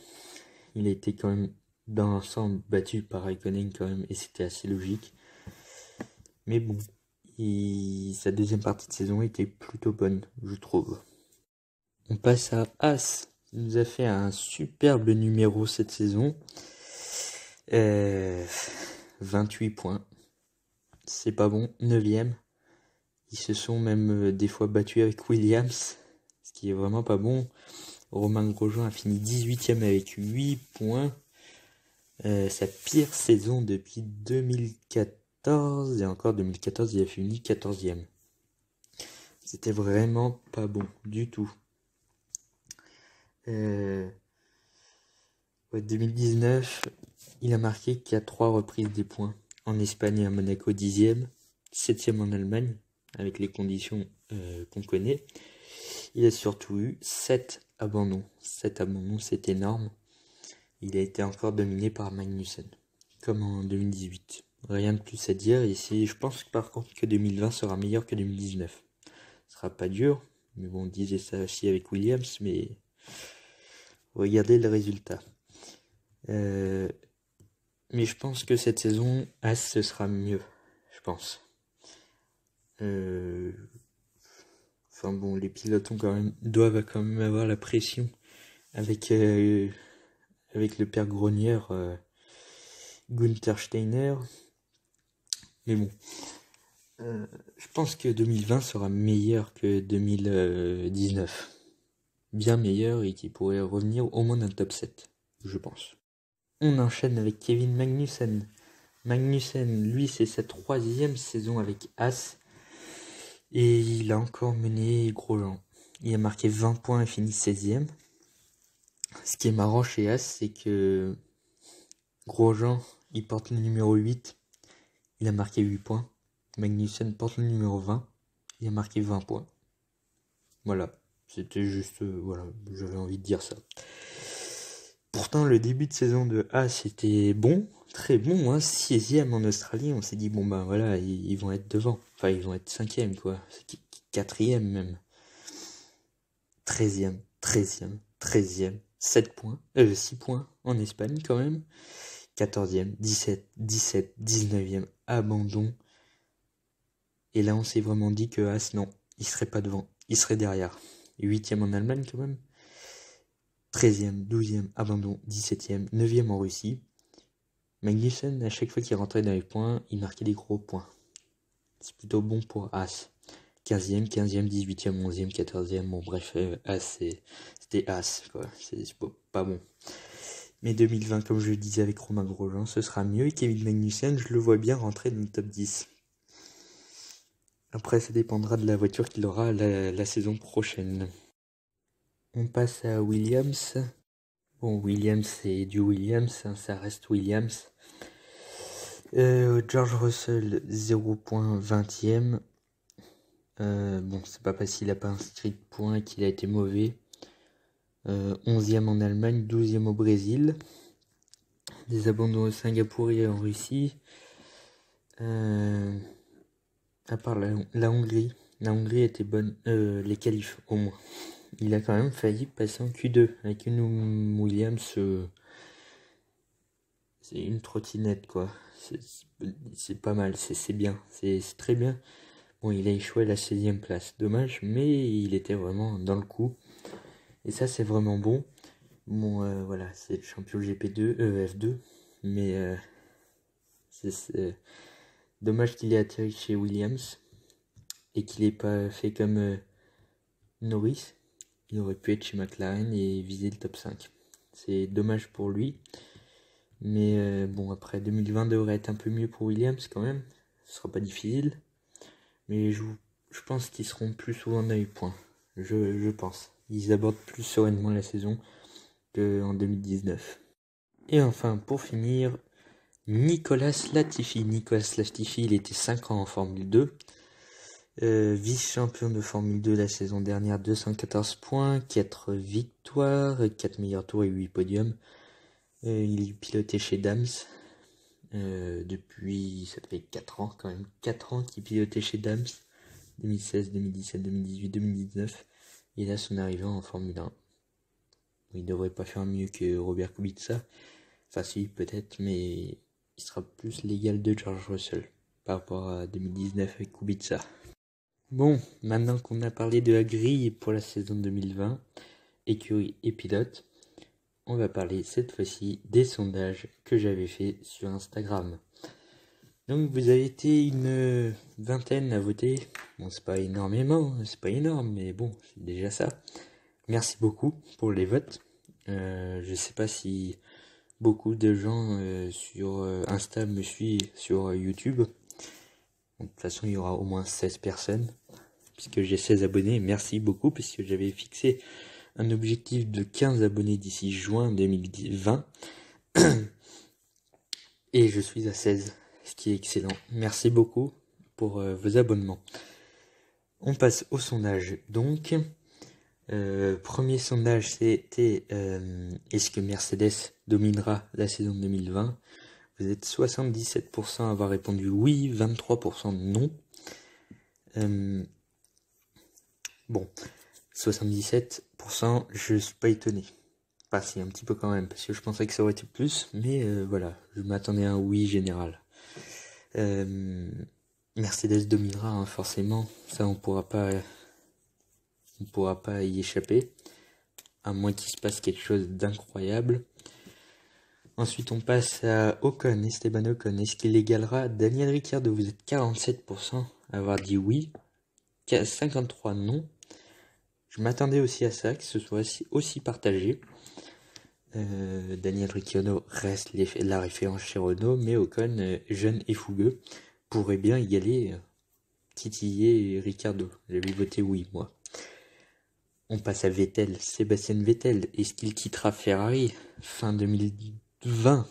Il a été quand même, dans l'ensemble, battu par Raikkonen quand même, et c'était assez logique. Mais bon, sa deuxième partie de saison était plutôt bonne, je trouve. On passe à As. Il nous a fait un superbe numéro cette saison. 28 points. C'est pas bon. 9ème. Ils se sont même des fois battus avec Williams, ce qui est vraiment pas bon. Romain Grosjean a fini 18ème avec 8 points. Sa pire saison depuis 2014. Et encore 2014, il a fini 14ème. C'était vraiment pas bon du tout. 2019, il a marqué qu'à 3 reprises des points. En Espagne et à Monaco 10ème, 7ème en Allemagne, avec les conditions qu'on connaît. Il a surtout eu 7 abandons. 7 abandons, c'est énorme. Il a été encore dominé par Magnussen, comme en 2018. Rien de plus à dire. Ici, je pense par contre que 2020 sera meilleur que 2019. Ce sera pas dur, mais bon, on disait ça aussi avec Williams, mais regardez le résultat. Mais je pense que cette saison, As, ce sera mieux, je pense. Enfin bon, les pilotes doivent quand même avoir la pression avec le père grogneur Gunther Steiner. Mais bon, je pense que 2020 sera meilleur que 2019. Bien meilleur et qui pourrait revenir au moins dans le top 7, je pense. On enchaîne avec Kevin Magnussen. Magnussen, lui, c'est sa 3e saison avec As. Et il a encore mené Grosjean. Il a marqué 20 points et fini 16ème. Ce qui est marrant chez As, c'est que Grosjean, il porte le numéro 8. Il a marqué 8 points. Magnussen porte le numéro 20. Il a marqué 20 points. Voilà. C'était juste... voilà, j'avais envie de dire ça. Pourtant, le début de saison de As était bon, très bon, hein, 6ème en Australie. On s'est dit, bon ben voilà, ils vont être devant. Enfin, ils vont être 5ème, quoi. 4ème même. 13ème, 7 points, 6 points en Espagne quand même. 14ème, 17, 19ème, abandon. Et là, on s'est vraiment dit que As, non, il serait pas devant, il serait derrière. 8ème en Allemagne quand même. 13ème, 12ème, abandon, 17ème, 9ème en Russie. Magnussen, à chaque fois qu'il rentrait dans les points, il marquait des gros points. C'est plutôt bon pour As. 15ème, 18ème, 11ème, 14ème, bon bref, As, c'était As, quoi. C'est pas bon. Mais 2020, comme je le disais avec Romain Grosjean, ce sera mieux. Et Kevin Magnussen, je le vois bien rentrer dans le top 10. Après, ça dépendra de la voiture qu'il aura la saison prochaine. On passe à Williams. Bon, Williams, c'est du Williams, hein, ça reste Williams. George Russell, 0.20ème. Bon, c'est pas parce qu'il a pas inscrit de points qu'il a été mauvais. 11ème en Allemagne, 12ème au Brésil. Des abandons au Singapour et en Russie. À part la Hongrie. La Hongrie était bonne. Les qualifs, au moins. Il a quand même failli passer en Q2 avec une Williams. C'est une trottinette, quoi. C'est pas mal, c'est bien. C'est très bien. Bon, il a échoué à la 16ème place. Dommage, mais il était vraiment dans le coup. Et ça, c'est vraiment bon. Bon, voilà, c'est le champion GP2, F2. Mais c'est dommage qu'il ait atterri chez Williams. Et qu'il ait pas fait comme Norris. Il aurait pu être chez McLaren et viser le top 5. C'est dommage pour lui. Mais bon, après 2020 devrait être un peu mieux pour Williams quand même. Ce sera pas difficile. Mais je pense qu'ils seront plus souvent dans les points. Je pense. Ils abordent plus sereinement la saison qu'en 2019. Et enfin, pour finir, Nicolas Latifi. Nicolas Latifi, il était 5 ans en Formule 2. Vice-champion de Formule 2 la saison dernière, 214 points, 4 victoires, 4 meilleurs tours et 8 podiums. Il pilotait chez Dams. Depuis, ça fait 4 ans quand même. 4 ans qu'il pilotait chez Dams. 2016, 2017, 2018, 2019. Et là, son arrivée en Formule 1. Il devrait pas faire mieux que Robert Kubica. Enfin si, peut-être, mais il sera plus l'égal de George Russell par rapport à 2019 avec Kubica. Bon, maintenant qu'on a parlé de la grille pour la saison 2020, écurie et pilote, on va parler cette fois-ci des sondages que j'avais fait sur Instagram. Donc vous avez été une vingtaine à voter. Bon, c'est pas énormément, c'est pas énorme, mais bon, c'est déjà ça. Merci beaucoup pour les votes. Je sais pas si beaucoup de gens sur Insta me suivent sur YouTube. Donc, de toute façon, il y aura au moins 16 personnes, puisque j'ai 16 abonnés. Merci beaucoup, puisque j'avais fixé un objectif de 15 abonnés d'ici juin 2020. Et je suis à 16, ce qui est excellent. Merci beaucoup pour vos abonnements. On passe au sondage. Donc, premier sondage, c'était est-ce que Mercedes dominera la saison 2020 ? Vous êtes 77% à avoir répondu oui, 23% non. Bon, 77%, je suis pas étonné. Enfin, si, un petit peu quand même, parce que je pensais que ça aurait été plus, mais voilà, je m'attendais à un oui général. Mercedes dominera, hein, forcément, ça on pourra pas y échapper, à moins qu'il se passe quelque chose d'incroyable. Ensuite, on passe à Ocon, Esteban Ocon. Est-ce qu'il égalera Daniel Ricciardo? Vous êtes 47% à avoir dit oui, 53% non. Je m'attendais aussi à ça, que ce soit aussi partagé. Daniel Ricciardo reste la référence chez Renault, mais Ocon, jeune et fougueux, pourrait bien égaler, titiller Ricciardo. J'avais voté oui, moi. On passe à Vettel, Sébastien Vettel. Est-ce qu'il quittera Ferrari fin 2020?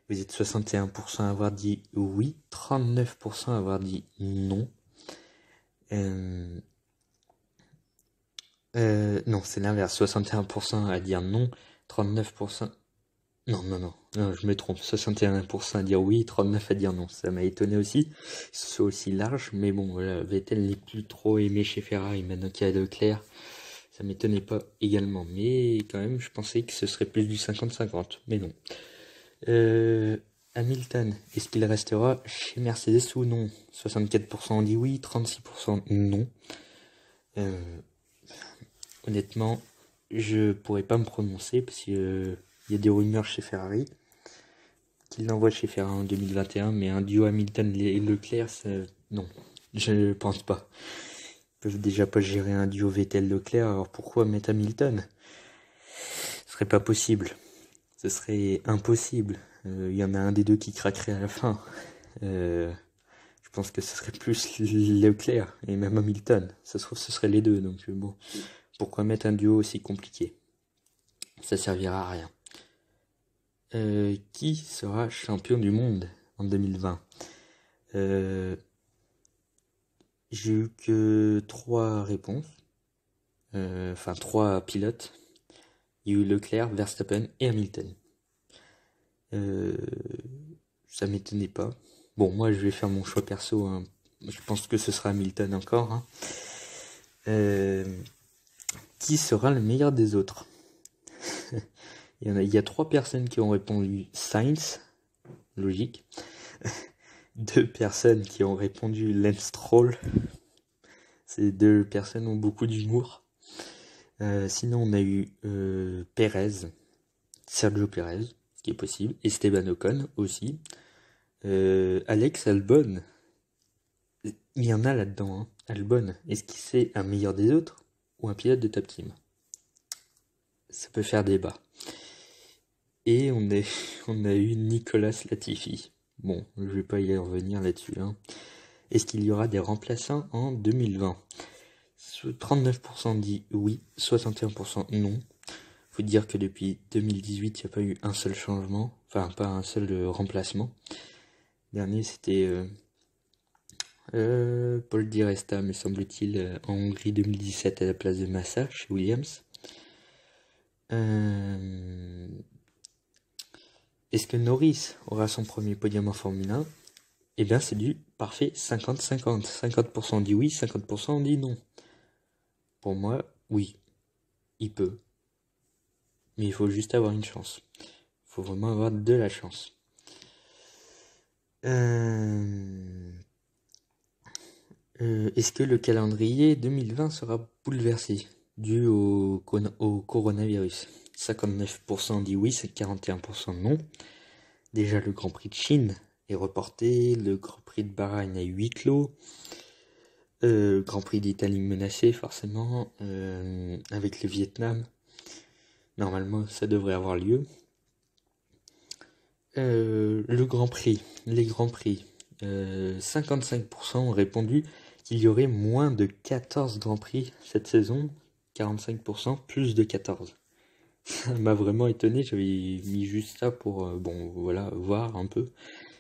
Vous êtes 61% à avoir dit oui, 39% à avoir dit non. Non, c'est l'inverse. 61% à dire non, 39%... Non, je me trompe. 61% à dire oui, 39% à dire non. Ça m'a étonné aussi. C'est aussi large, mais bon, voilà, Vettel n'est plus trop aimé chez Ferrari maintenant qu'il y a Leclerc. Ça m'étonnait pas également, mais quand même, je pensais que ce serait plus du 50-50, mais non. Hamilton, est-ce qu'il restera chez Mercedes ou non? 64% ont dit oui, 36% non. Honnêtement, je pourrais pas me prononcer parce que y a des rumeurs chez Ferrari qu'il l'envoie chez Ferrari en 2021, mais un duo Hamilton et Leclerc, non, je pense pas. Ils peuvent déjà pas gérer un duo Vettel-Leclerc, alors pourquoi mettre Hamilton? Ce serait pas possible. Ce serait impossible. Il y en a un des deux qui craquerait à la fin. Je pense que ce serait plus Leclerc et même Hamilton. Ça se trouve, ce serait les deux. Donc bon, pourquoi mettre un duo aussi compliqué? Ça servira à rien. Qui sera champion du monde en 2020? J'ai eu que 3 réponses. Enfin, 3 pilotes. Il y a eu Leclerc, Verstappen et Hamilton. Ça m'étonnait pas. Bon, moi, je vais faire mon choix perso, hein. Je pense que ce sera Hamilton encore, hein. Qui sera le meilleur des autres? Il y a 3 personnes qui ont répondu Sainz, logique. 2 personnes qui ont répondu Lance Stroll. Ces 2 personnes ont beaucoup d'humour. Sinon, on a eu Perez, Sergio Perez, ce qui est possible, Esteban Ocon aussi. Alex Albon, il y en a là-dedans, hein. Albon, est-ce qu'il c'est un meilleur des autres ou un pilote de top team? Ça peut faire débat. Et on a eu Nicolas Latifi. Bon, je vais pas y revenir là-dessus, hein. Est-ce qu'il y aura des remplaçants en 2020? 39% dit oui, 61% non. Faut dire que depuis 2018, il n'y a pas eu un seul changement, enfin pas un seul remplacement. Dernier, c'était Paul Di Resta, me semble-t-il, en Hongrie 2017 à la place de Massa chez Williams. Est-ce que Norris aura son premier podium en Formule 1? Eh bien, c'est du parfait 50-50. 50% dit oui, 50% dit non. Pour moi, oui, il peut. Mais il faut juste avoir une chance. Il faut vraiment avoir de la chance. Est-ce que le calendrier 2020 sera bouleversé dû au coronavirus? 59% dit oui, c'est 41% non. Déjà, le Grand Prix de Chine est reporté, le Grand Prix de Bahreïn est huis clos, Grand Prix d'Italie menacé forcément, avec le Vietnam. Normalement, ça devrait avoir lieu. Le Grand Prix, les Grands Prix, 55% ont répondu qu'il y aurait moins de 14 Grands Prix cette saison, 45% plus de 14. Ça m'a vraiment étonné, j'avais mis juste ça pour voir un peu.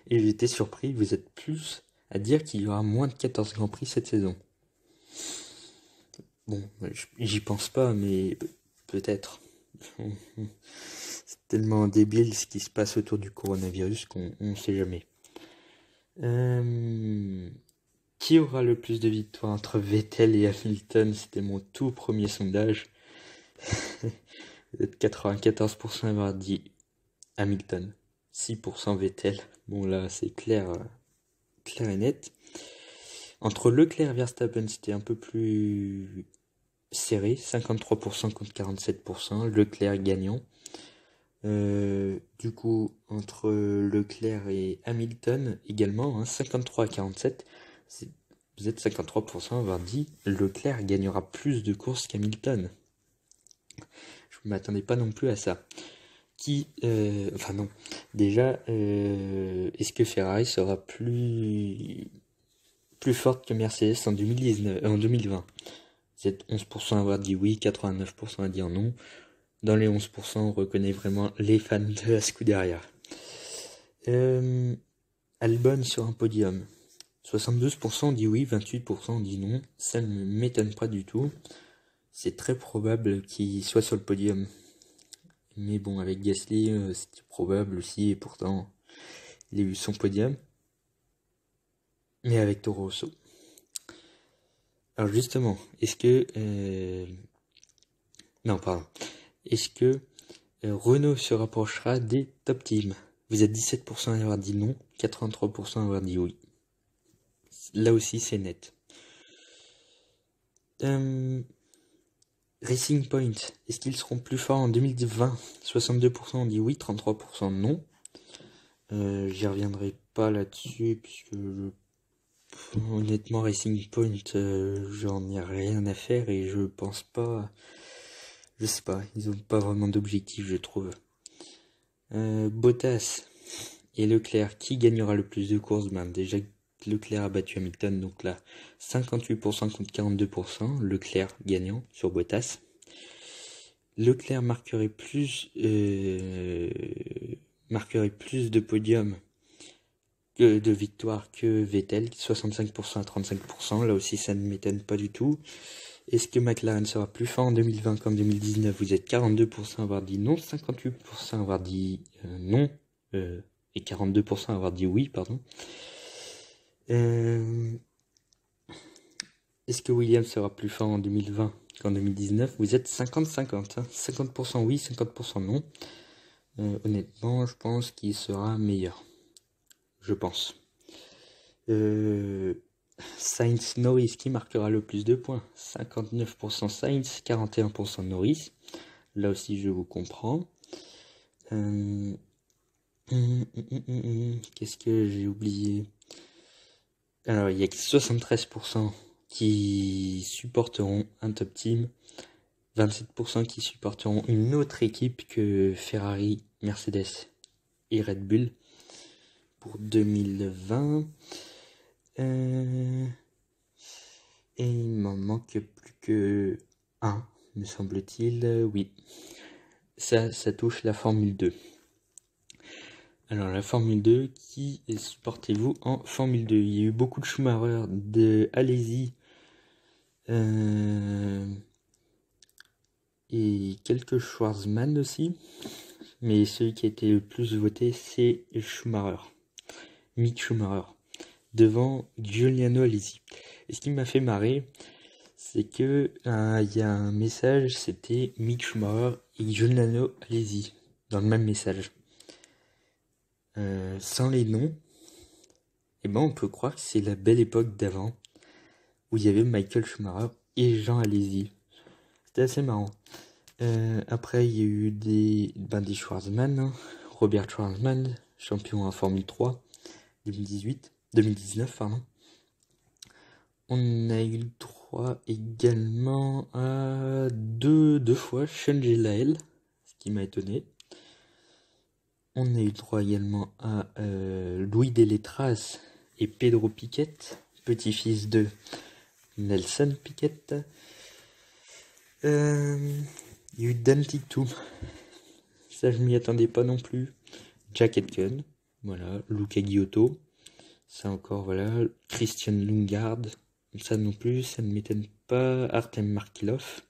Et j'étais surpris, vous êtes plus à dire qu'il y aura moins de 14 Grands Prix cette saison. Bon, j'y pense pas, mais peut-être. C'est tellement débile ce qui se passe autour du coronavirus qu'on ne sait jamais. Qui aura le plus de victoires entre Vettel et Hamilton? C'était mon tout premier sondage. Vous êtes 94% à avoir dit Hamilton, 6% Vettel. Bon là c'est clair et net. Entre Leclerc et Verstappen, c'était un peu plus serré, 53% contre 47%, Leclerc gagnant. Du coup, entre Leclerc et Hamilton également, 53 à 47, vous êtes 53% à avoir dit Leclerc gagnera plus de courses qu'Hamilton. Je ne m'attendais pas non plus à ça. Déjà, est-ce que Ferrari sera plus forte que Mercedes en 2020? Vous êtes 11% à avoir dit oui, 89% à dire non. Dans les 11%, on reconnaît vraiment les fans de la Scuderia. Albon sur un podium. 72% dit oui, 28% dit non. Ça ne m'étonne pas du tout. C'est très probable qu'il soit sur le podium. Mais bon, avec Gasly, c'était probable aussi, et pourtant, il a eu son podium. Mais avec Toro Rosso. Alors justement, est-ce que... Est-ce que Renault se rapprochera des top teams? Vous êtes 17% à avoir dit non, 83% à avoir dit oui. Là aussi, c'est net. Racing Point, est-ce qu'ils seront plus forts en 2020? 62% ont dit oui, 33% non. J'y reviendrai pas là-dessus, puisque honnêtement, Racing Point, j'en ai rien à faire et je pense pas... Je sais pas, ils ont pas vraiment d'objectif, je trouve. Bottas et Leclerc, qui gagnera le plus de courses? Déjà, Leclerc a battu Hamilton, donc là, 58% contre 42%, Leclerc gagnant sur Bottas. Leclerc marquerait plus de podiums de victoires que Vettel, 65% à 35%, là aussi ça ne m'étonne pas du tout. Est-ce que McLaren sera plus fort en 2020 qu'en 2019? Vous êtes 42% à avoir dit non, 58% à avoir dit non, et 42% à avoir dit oui, pardon. Est-ce que Williams sera plus fort en 2020 qu'en 2019? Vous êtes 50-50, 50% oui, 50% non. Honnêtement, je pense qu'il sera meilleur. Je pense. Sainz Norris, qui marquera le plus de points? 59% Sainz, 41% Norris. Là aussi, je vous comprends. Qu'est-ce que j'ai oublié? Alors, il y a que 73% qui supporteront un top team, 27% qui supporteront une autre équipe que Ferrari, Mercedes et Red Bull pour 2020. Et il m'en manque plus que un, me semble-t-il. Oui, ça touche la Formule 2. Alors la Formule 2, qui supportez-vous en Formule 2? Il y a eu beaucoup de Schumacher, de Alesi et quelques Schwarzman aussi. Mais celui qui a été le plus voté, c'est Schumacher. Mick Schumacher. devant Giuliano Alesi. Et ce qui m'a fait marrer, c'est que il y a un message, c'était Mick Schumacher et Giuliano Alesi dans le même message. Sans les noms, et ben on peut croire que c'est la belle époque d'avant, où il y avait Michael Schumacher et Jean Alesi. C'était assez marrant. Après, il y a eu des Schwarzman, hein. Robert Schwarzman, champion en Formule 3, 2019, pardon. On a eu le droit également à deux fois Sean Gelael, ce qui m'a étonné. On a eu le droit également à Louis Deletras et Pedro Piquet, petit-fils de Nelson Piquet. Il y a eu Dan Ticktum, ça je m'y attendais pas non plus. Jack Aitken, voilà. Luca Giotto, ça encore, voilà. Christian Lundgaard, ça non plus, ça ne m'étonne pas. Artem Markelov,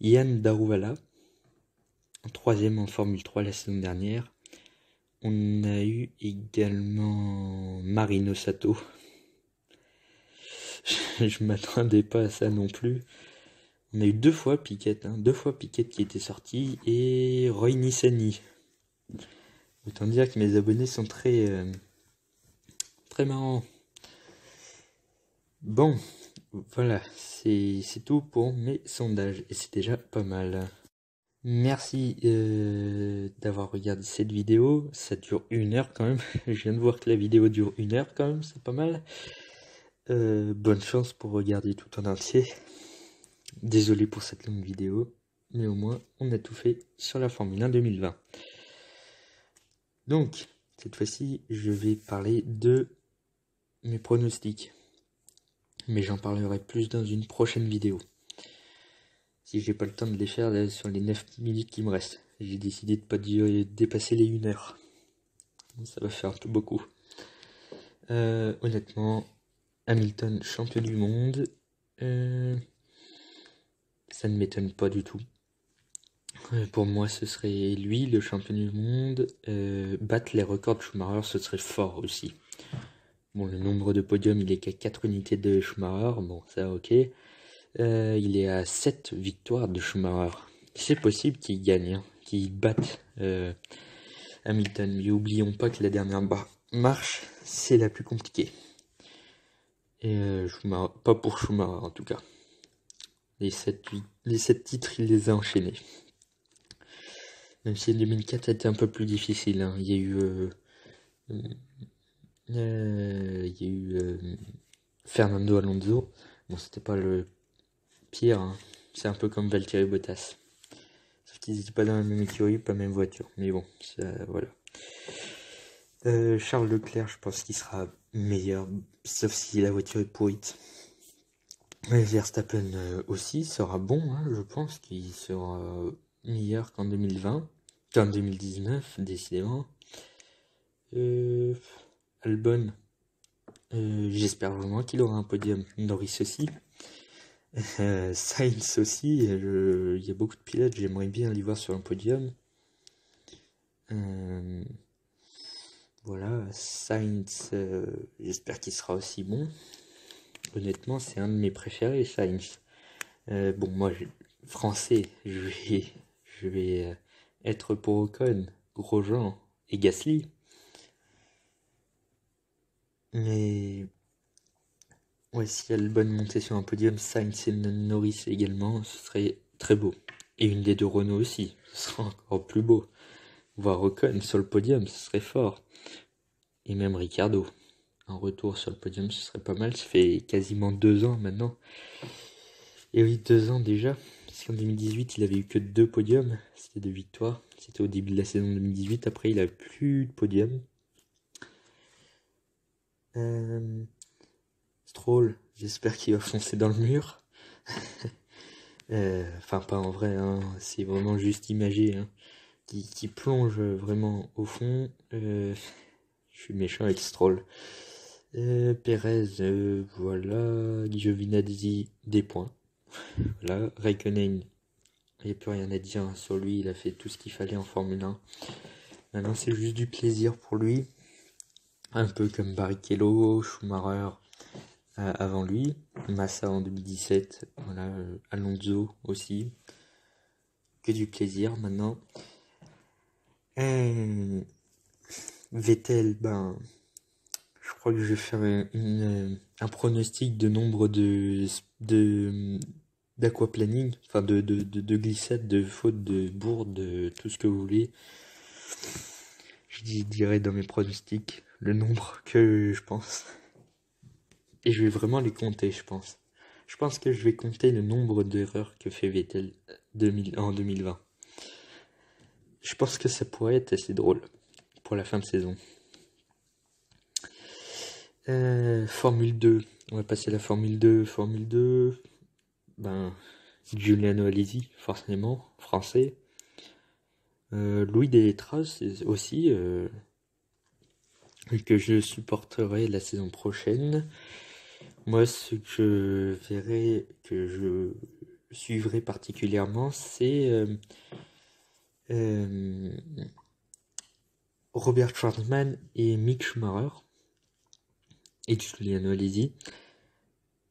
Yann Daruvala, troisième en Formule 3 la saison dernière. On a eu également Marino Sato. Je m'attendais pas à ça non plus. On a eu deux fois Piquet qui était sorti, et Roy Nissany. Autant dire que mes abonnés sont très marrants. Bon, voilà, c'est tout pour mes sondages, et c'est déjà pas mal. Merci d'avoir regardé cette vidéo, ça dure 1 heure quand même. Je viens de voir que la vidéo dure 1 heure quand même, c'est pas mal. Bonne chance pour regarder tout en entier. Désolé pour cette longue vidéo, mais au moins on a tout fait sur la Formule 1 2020. Donc, cette fois-ci, je vais parler de mes pronostics. Mais j'en parlerai plus dans une prochaine vidéo. Si j'ai pas le temps de les faire là, sur les 9 minutes qui me restent. J'ai décidé de pas dépasser les 1 heure. Ça va faire un peu beaucoup. Honnêtement, Hamilton champion du monde. Ça ne m'étonne pas du tout. Pour moi, ce serait lui, le champion du monde. Battre les records de Schumacher, ce serait fort aussi. Bon, le nombre de podiums, il est qu'à 4 unités de Schumacher. Bon, ça, ok. Il est à 7 victoires de Schumacher. C'est possible qu'il gagne, hein, qu'il batte Hamilton. Mais oublions pas que la dernière marche, c'est la plus compliquée. Et Schumacher, pas pour Schumacher en tout cas. Les 7 titres, il les a enchaînés. Même si 2004 a été un peu plus difficile, hein. Il y a eu Fernando Alonso. Bon, c'était pas le pire, hein. C'est un peu comme Valtteri Bottas. Sauf qu'ils n'étaient pas dans la même écurie, pas la même voiture. Mais bon, ça, voilà. Charles Leclerc, je pense qu'il sera meilleur, sauf si la voiture est pourrite. Verstappen aussi sera bon, hein, je pense qu'il sera meilleur qu'en 2020, qu'en 2019, décidément. Albon, j'espère vraiment qu'il aura un podium. Norris aussi. Sainz aussi, il y a beaucoup de pilotes, j'aimerais bien les voir sur un podium. Voilà, Sainz, j'espère qu'il sera aussi bon. Honnêtement, c'est un de mes préférés, Sainz. Bon, moi, français, je vais être pour Ocon, Grosjean et Gasly. Mais ouais, si Albon montait sur un podium, Sainz et Norris également, ce serait très beau. Et une des deux Renault aussi, ce serait encore plus beau. Voir Ocon sur le podium, ce serait fort. Et même Ricciardo. Un retour sur le podium, ce serait pas mal. Ça fait quasiment 2 ans maintenant. Et oui, 2 ans déjà. Parce qu'en 2018, il avait eu que 2 podiums. C'était 2 victoires. C'était au début de la saison 2018. Après, il a plus de podium. Stroll, j'espère qu'il va foncer dans le mur. Enfin, pas en vrai, hein. C'est vraiment juste imagé. Hein. Qui plonge vraiment au fond. Je suis méchant avec Stroll. Perez, voilà. Giovinazzi, des points. Voilà. Raikkonen, il n'y a plus rien à dire, hein, sur lui. Il a fait tout ce qu'il fallait en Formule 1. Maintenant, c'est juste du plaisir pour lui. un peu comme Barrichello, Schumacher avant lui, Massa en 2017, voilà, Alonso aussi, que du plaisir maintenant. Euh, Vettel, ben, je crois que je vais faire un pronostic de nombre d'aquaplaning, enfin de glissades, de fautes, de bourdes, de tout ce que vous voulez. Je dirais dans mes pronostics le nombre que je pense. Et je vais vraiment les compter, je pense. Je pense que je vais compter le nombre d'erreurs que fait Vettel en 2020. Je pense que ça pourrait être assez drôle pour la fin de saison. Formule 2. On va passer à la Formule 2. Formule 2. Ben, Giuliano Alesi, forcément, français. Louis Deletraz aussi, que je supporterai la saison prochaine. Moi, ce que je verrai, que je suivrai particulièrement, c'est Robert Schwartzman et Mick Schumacher, et Giuliano Alesi,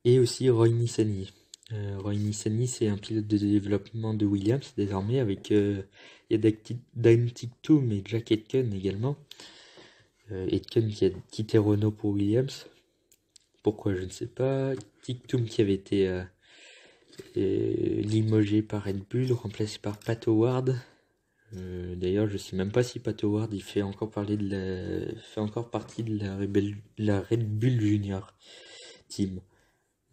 et aussi Roy Nissany. Roy Nissany, c'est un pilote de développement de Williams désormais, avec il y a Dan Ticktum et Jack Aitken également. Aitken qui a quitté Renault pour Williams. Pourquoi, je ne sais pas. Ticktum qui avait été limogé par Red Bull, remplacé par Pat Howard. D'ailleurs, je sais même pas si Pat Howard il fait encore partie de la Red Bull Junior Team.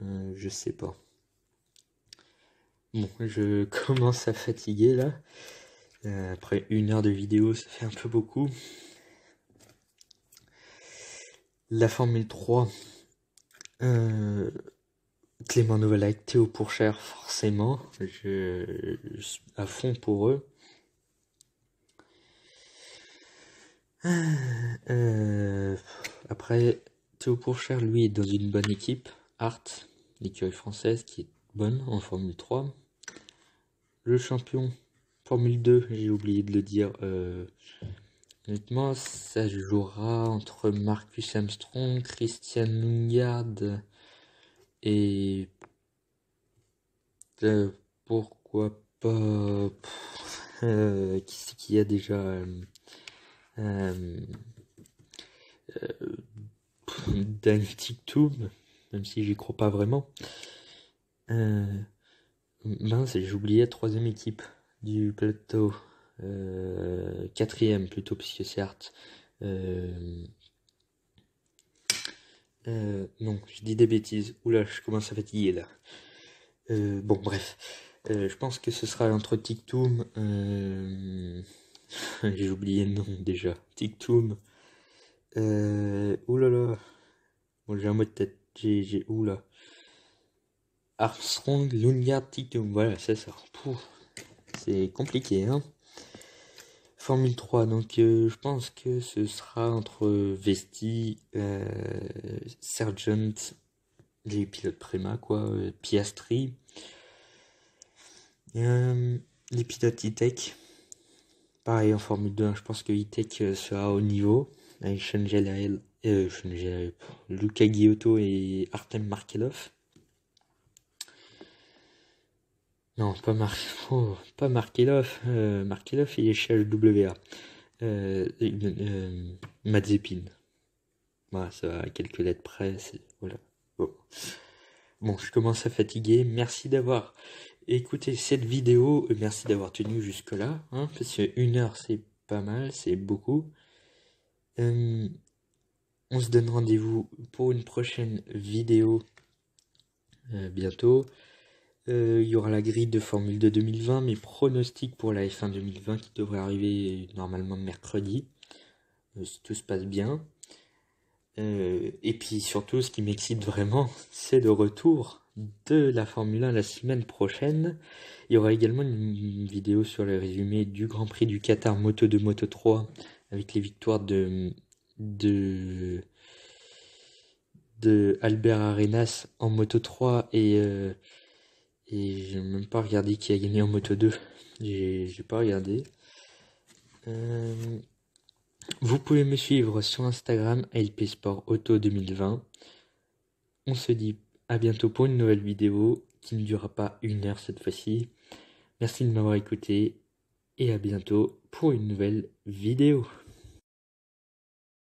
Je sais pas. Bon, je commence à fatiguer là. Après 1 heure de vidéo, ça fait un peu beaucoup. La Formule 3. Clément Novel avec Théo Pourchaire, forcément. Je suis à fond pour eux. Après, Théo Pourchaire, lui, est dans une bonne équipe. Art, l'écurie française, qui est bonne en Formule 3. Le champion Formule 2, j'ai oublié de le dire. Honnêtement, ça jouera entre Marcus Armstrong, Christian Lundgaard et pourquoi pas qui c'est qu'il y a déjà Dan Ticktum, même si j'y crois pas vraiment. Mince, j'ai oublié la troisième équipe du plateau. Quatrième plutôt, puisque c'est Art. Non, je dis des bêtises. Oula, je commence à fatiguer là. Bon, bref. Je pense que ce sera entre Ticktum. J'ai oublié le nom déjà. Ticktum. Oulala. Bon, j'ai un mot de tête. Oula. Armstrong, Lundgaard, Ticktum. Voilà, c'est ça. Pouf. C'est compliqué, hein. Formule 3, donc je pense que ce sera entre Vesti, Sargent, les pilotes Prema, quoi, Piastri, les pilotes E-Tech. Pareil en Formule 2, hein, je pense que E-Tech sera au niveau, avec Luca Ghiotto et Artem Markelov. Non, pas Markelov. Markelov, il est chez HWA. Mazepin. Voilà, ça va à quelques lettres près. Voilà. Bon, je commence à fatiguer. Merci d'avoir écouté cette vidéo. Merci d'avoir tenu jusque-là. Hein, parce que 1 heure, c'est pas mal, c'est beaucoup. On se donne rendez-vous pour une prochaine vidéo bientôt. Il y aura la grille de Formule 2 2020, mes pronostics pour la F1 2020 qui devrait arriver normalement mercredi, si tout se passe bien. Et puis surtout, ce qui m'excite vraiment, c'est le retour de la Formule 1 la semaine prochaine. Il y aura également une vidéo sur le résumé du Grand Prix du Qatar Moto 2, Moto 3, avec les victoires de Albert Arenas en Moto 3 et j'ai même pas regardé qui a gagné en Moto 2. J'ai pas regardé. Vous pouvez me suivre sur Instagram LP Sport Auto 2020. On se dit à bientôt pour une nouvelle vidéo qui ne durera pas 1 heure cette fois-ci. Merci de m'avoir écouté et à bientôt pour une nouvelle vidéo.